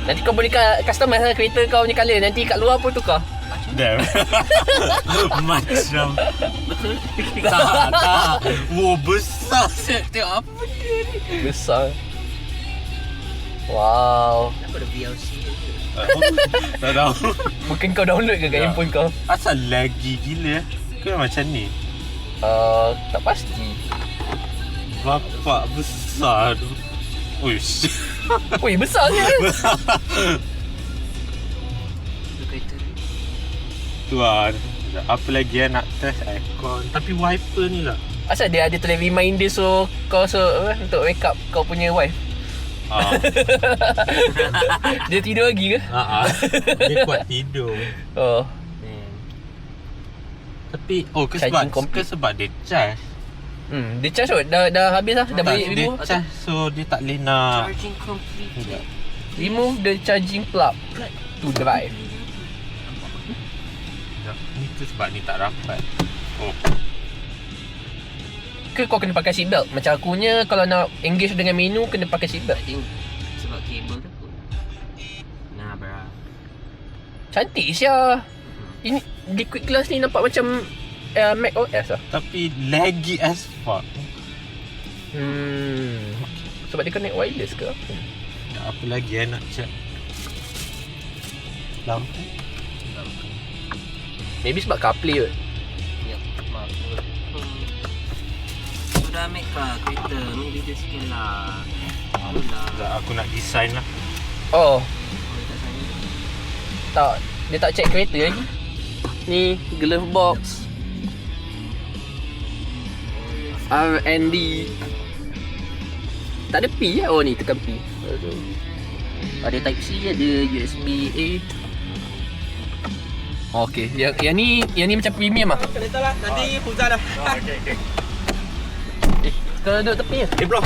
Nanti kau boleh customize lah kereta kau punya colour. Nanti kat luar pun tukar. Damn. Macam Tak Wow, besar set. Tengok apa dia ni. Besar. Wow. Kenapa ada VLC tu? Tak tahu. Mungkin kau download ke kat Tak. handphone kau? Asal lagi gila. Kau macam ni. Tak pasti. Bapak besar tu. Uish. Oi, besarnya. Tu kereta ni. Tuan. Apa lagi nak test aircon. Tapi wiper ni lah. Asal dia ada tulis reminder so kau untuk wake up kau punya wife. Dia tidur lagi ke? Dia kuat tidur. Oh. Tapi Charging complete. sebab dia charge. Dia charge kot. Dah habis lah. Dah balik Dia remove. charge, so dia tak boleh nak. Charging complete. Remove the charging plug to drive. Ni tu sebab ni tak rapat. Oh. Ke kau kena pakai seatbelt? Macam akunya kalau nak engage dengan menu kena pakai seatbelt. I think sebab kabel tu kot. Nah, bra. Cantik Syah. Ini liquid glass ni nampak macam Mac OS lah. Tapi laggy as fuck. Sebab dia connect wireless ke apa? Apa lagi nak check? Lampu. Maybe sebab CarPlay kot. Ya, maaf. Sudah ambil kah kereta? Ambil video sikit lah. Sekejap aku nak design lah. Oh, tak. Dia tak check kereta lagi. Ni glove box. R&D. Tak ada P lah. Oh ni tekan P. Ada type C, ada USB A. Oh, okey. Yang ni macam premium ah. Kereta lah, nanti hujan dah. Kau duduk tepi je. Bro.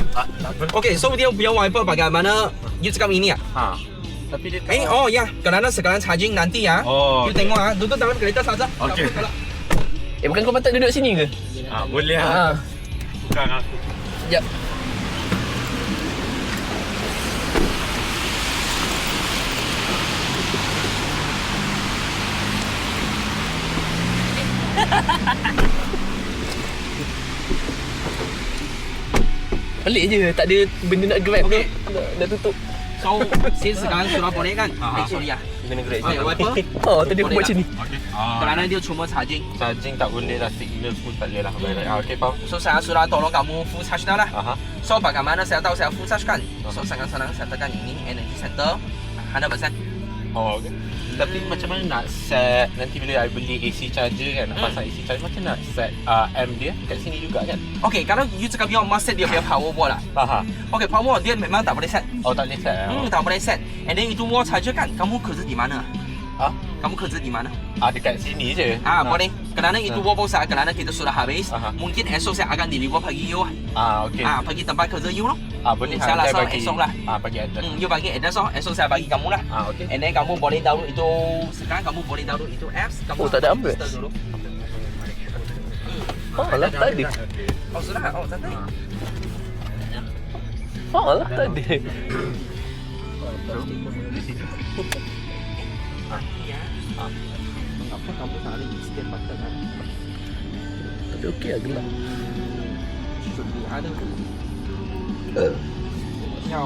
Okay, so dia punya wiper bagaimana? You cakap ini ah? Ha. Tapi dia Oh ya, kerana sekarang charging nanti ya. Oh, You tengok duduk dalam kereta saja. Okey. Bukan kau patut duduk sini ke? Boleh lah. Bukan aku. Sekejap. Pelik je, tak ada benda nak grab tu. Dah tutup. So, since sekarang sudah boleh kan? Sorry ya. Kena gerak Okay, wiper. Oh, tadi aku buat macam ni. Okey. Kerana dia cuma charging. Charging tak boleh lah, signal pun tak boleh lah. Okey, faham. So, saya sudah tolong kamu full charge dah lah. Aha. So, bagaimana saya tahu saya full charge kan? So, sekarang saya tekan ini, energy center, 100%. Oh, okey. Tapi macam mana nak set, nanti bila I beli AC charger kan, nak pasang AC charger, macam nak set M dia kat sini juga kan? Okay, kalau you cakap you must set dia punya power wall lah. Aha. Okay, power wall dia memang tak boleh set. Oh, tak boleh set Tak boleh set. And then itu wall charger kan, kamu kerja di mana? Kamu kerja di mana? Dekat sini je. Boleh. Kerana itu wall box kerana kita sudah habis. Mungkin esok saya akan deliver pagi you. Okey. Pergi tempat kerja you loh. Boleh. Saya rasa bagi esok lah. Bagi address. You bagi address oh, esok saya bagi kamu lah. Okey. And then kamu boleh download itu. Sekarang kamu boleh download itu apps. Kamu Oh, tak ada address. install dulu. Oh, lah tak ada. Oh, sudah. Oh, santai. Oh, lah tak ada. Mengapa kamu tak ada instant button kan? Tapi okey lah gelap. Should be ada. Ya.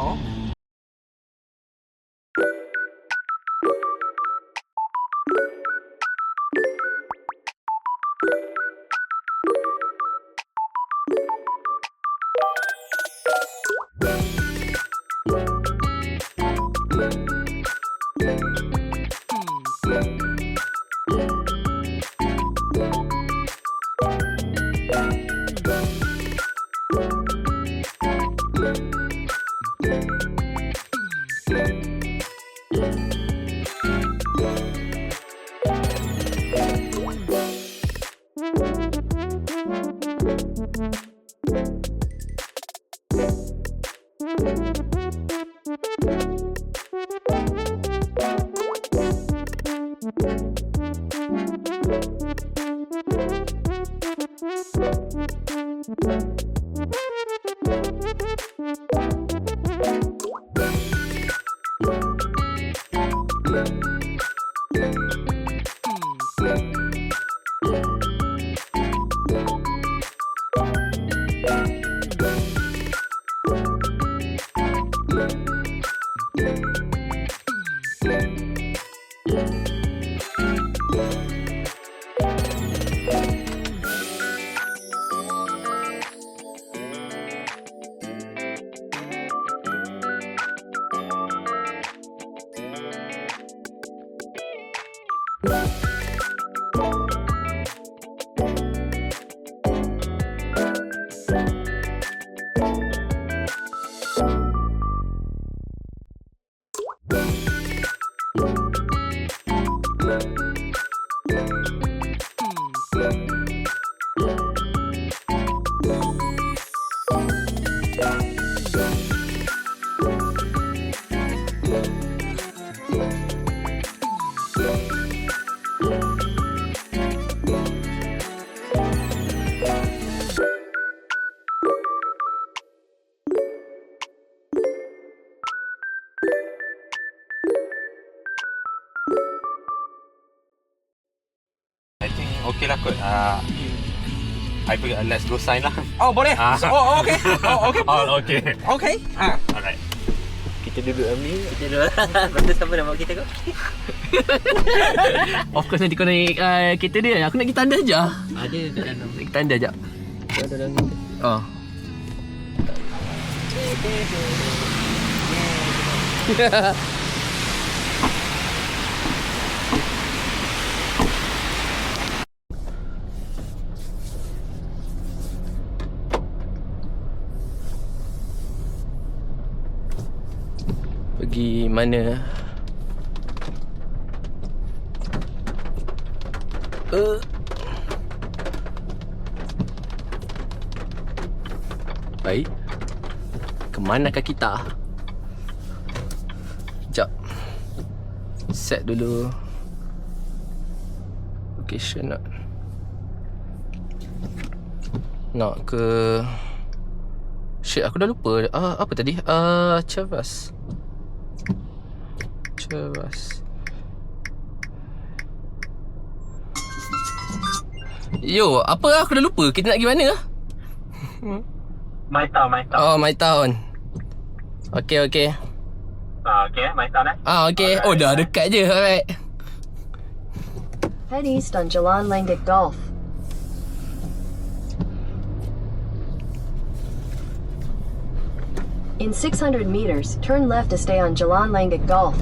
Okey lah kot. Let's go sign lah. Oh, boleh. Oh, okay. Oh, okay. Okay. Okay. Alright. Kita duduk dalam ni. Kita dulu. Lepas tu siapa nama kita kau? Of course nanti kau naik kereta dia. Aku nak pergi tanda je. Ada kat dalam. Kita tanda je. Ada dalam. Oh. Pergi mana? Baik. Kemanakah kita? Sekejap. Set dulu location nak ke shit, aku dah lupa. Apa tadi? Chevas. Yo, apa? Aku dah lupa. Kita nak pergi mana? My Town. Oh, My Town. Okay. Okay, My Town Okay. Oh, dah dekat je. Alright. Head east on Jalan Langgit Golf. In 600 meters, turn left to stay on Jalan Langgit Golf.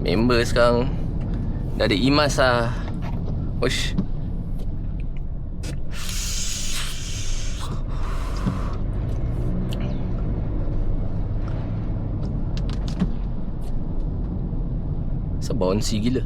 Member sekarang dah ada Imas lah. Uish. Bouncy gila.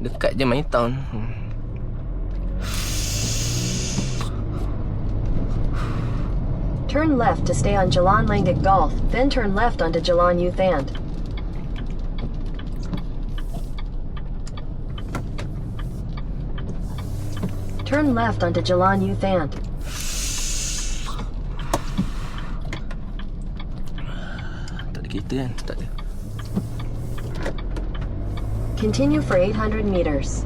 Dekat je My Town. Turn left to stay on Jalan Langgit Golf, then turn left onto Jalan U Thand. Turn left onto Jalan U Thand. Tak ada kereta kan? Tak ada. Continue for 800 meters.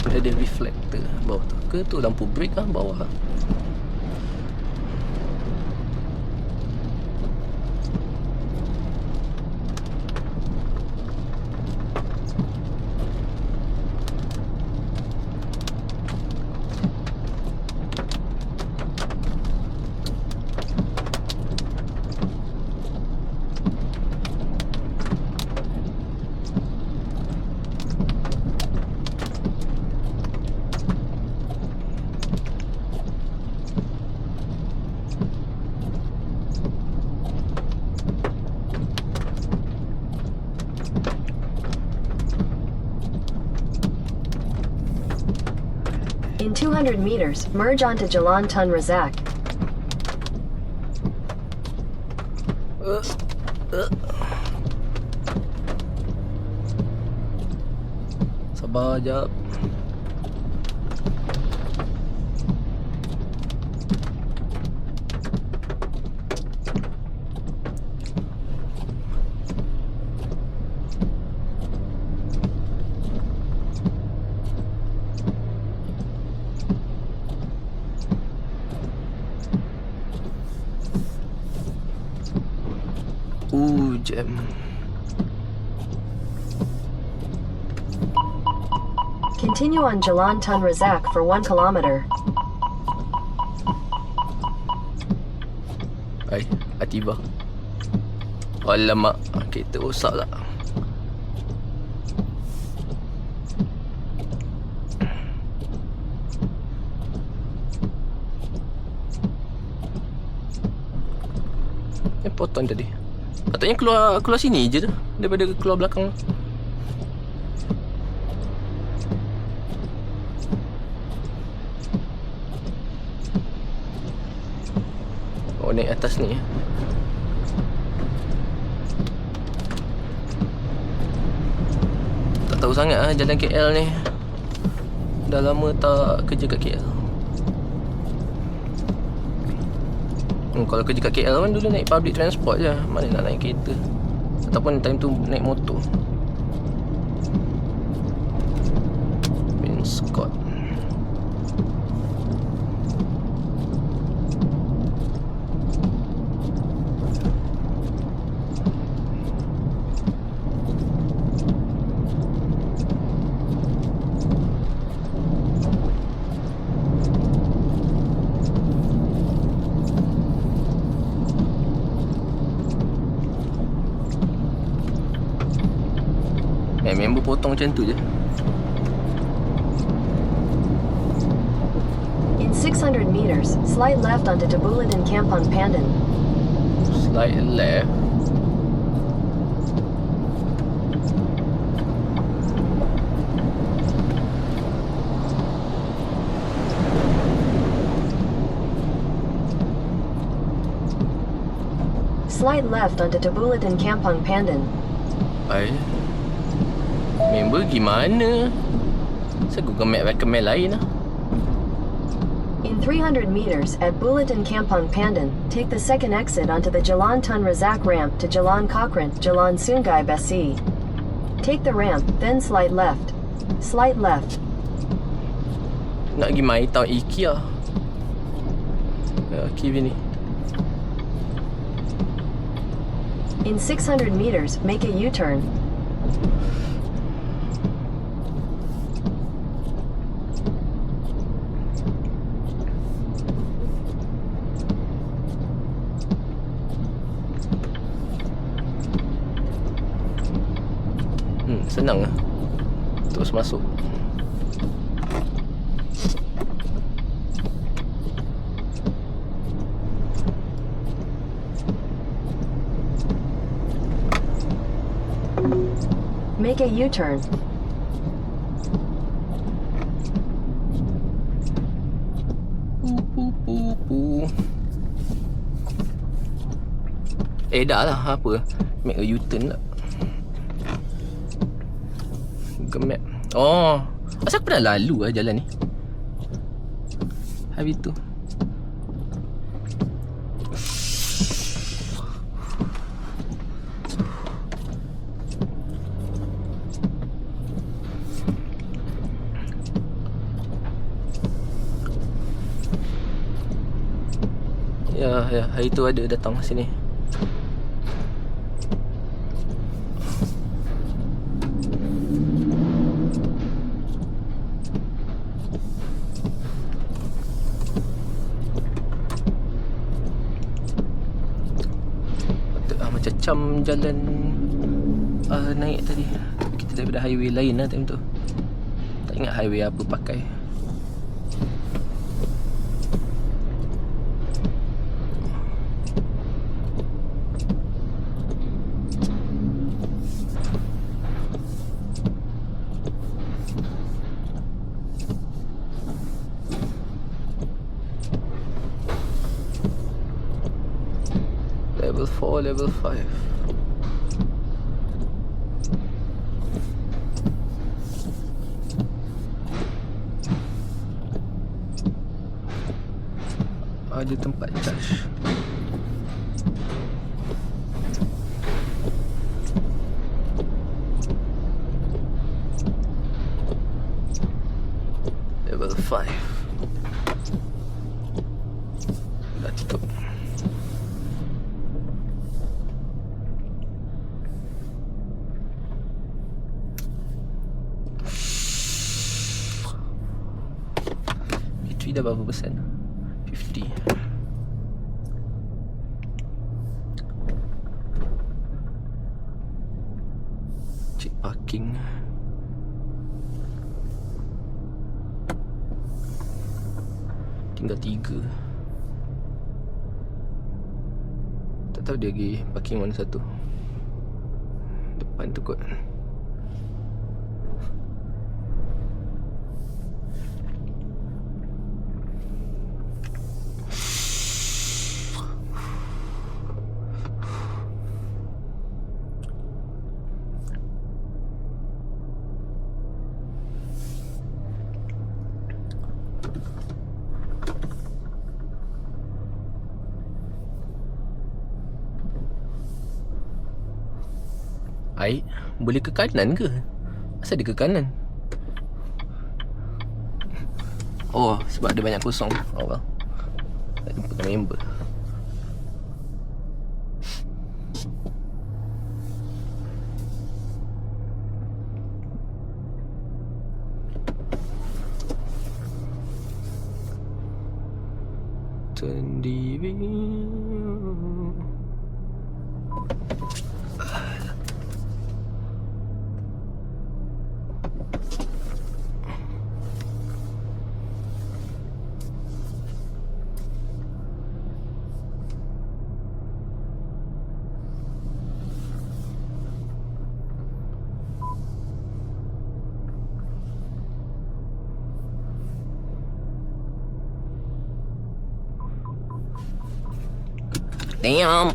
Dia ada reflector bawah tu. Ke tu lampu brake lah bawah lah. In 200 meters, merge onto Jalan Tun Razak. Sabar jap. Jam. Continue on Jalan Tun Razak for 1 kilometer. Hai, Atiba. Alamak, kereta rosak lah. Potong tadi. Patutnya keluar sini je tu, daripada keluar belakang. Oh, naik atas ni. Tak tahu sangat lah jalan KL ni. Dah lama tak kerja kat KL. Kalau kerja kat KL kan dulu naik public transport je. Mana nak naik kereta. Ataupun time tu naik motor. Ben Scott. member potong macam tu je. In 600 meters, slide left onto Tabuladan Kampong Pandan. Slide left. Slide left onto Tabuladan Kampong Pandan. Ay. Member gimana? Saya Google Map recommend lain lah. In 300 meters, at Buladan Kampong Pandan, take the second exit onto the Jalan Tun Razak ramp to Jalan Cochrane, Jalan Sungai Besi. Take the ramp, then slide left. Slide left. Nak pergi My Town IKEA. Okay, ni. In 600 meters, make a U-turn. Senang lah. Terus masuk. Make a U-turn. Dah lah apa. Make a U-turn lah. Google Map. Oh, asal aku pernah lalu lah jalan ni. Habis tu. Ya, hari tu ada datang sini. Macam jalan naik tadi. Kita daripada highway lain lah time tu. Tak ingat highway apa pakai. Level 4, level 5. Ada tempat charge. Level 5. Dah tutup. Dah berapa persen? 50. Cek parking. Tinggal 3. Tak tahu dia pergi parking mana satu. Depan tu kot. Air boleh ke kanan ke? Asal dia ke kanan? Oh, sebab ada banyak kosong. Oh well. Tak jumpa member. Sendiri. Damn.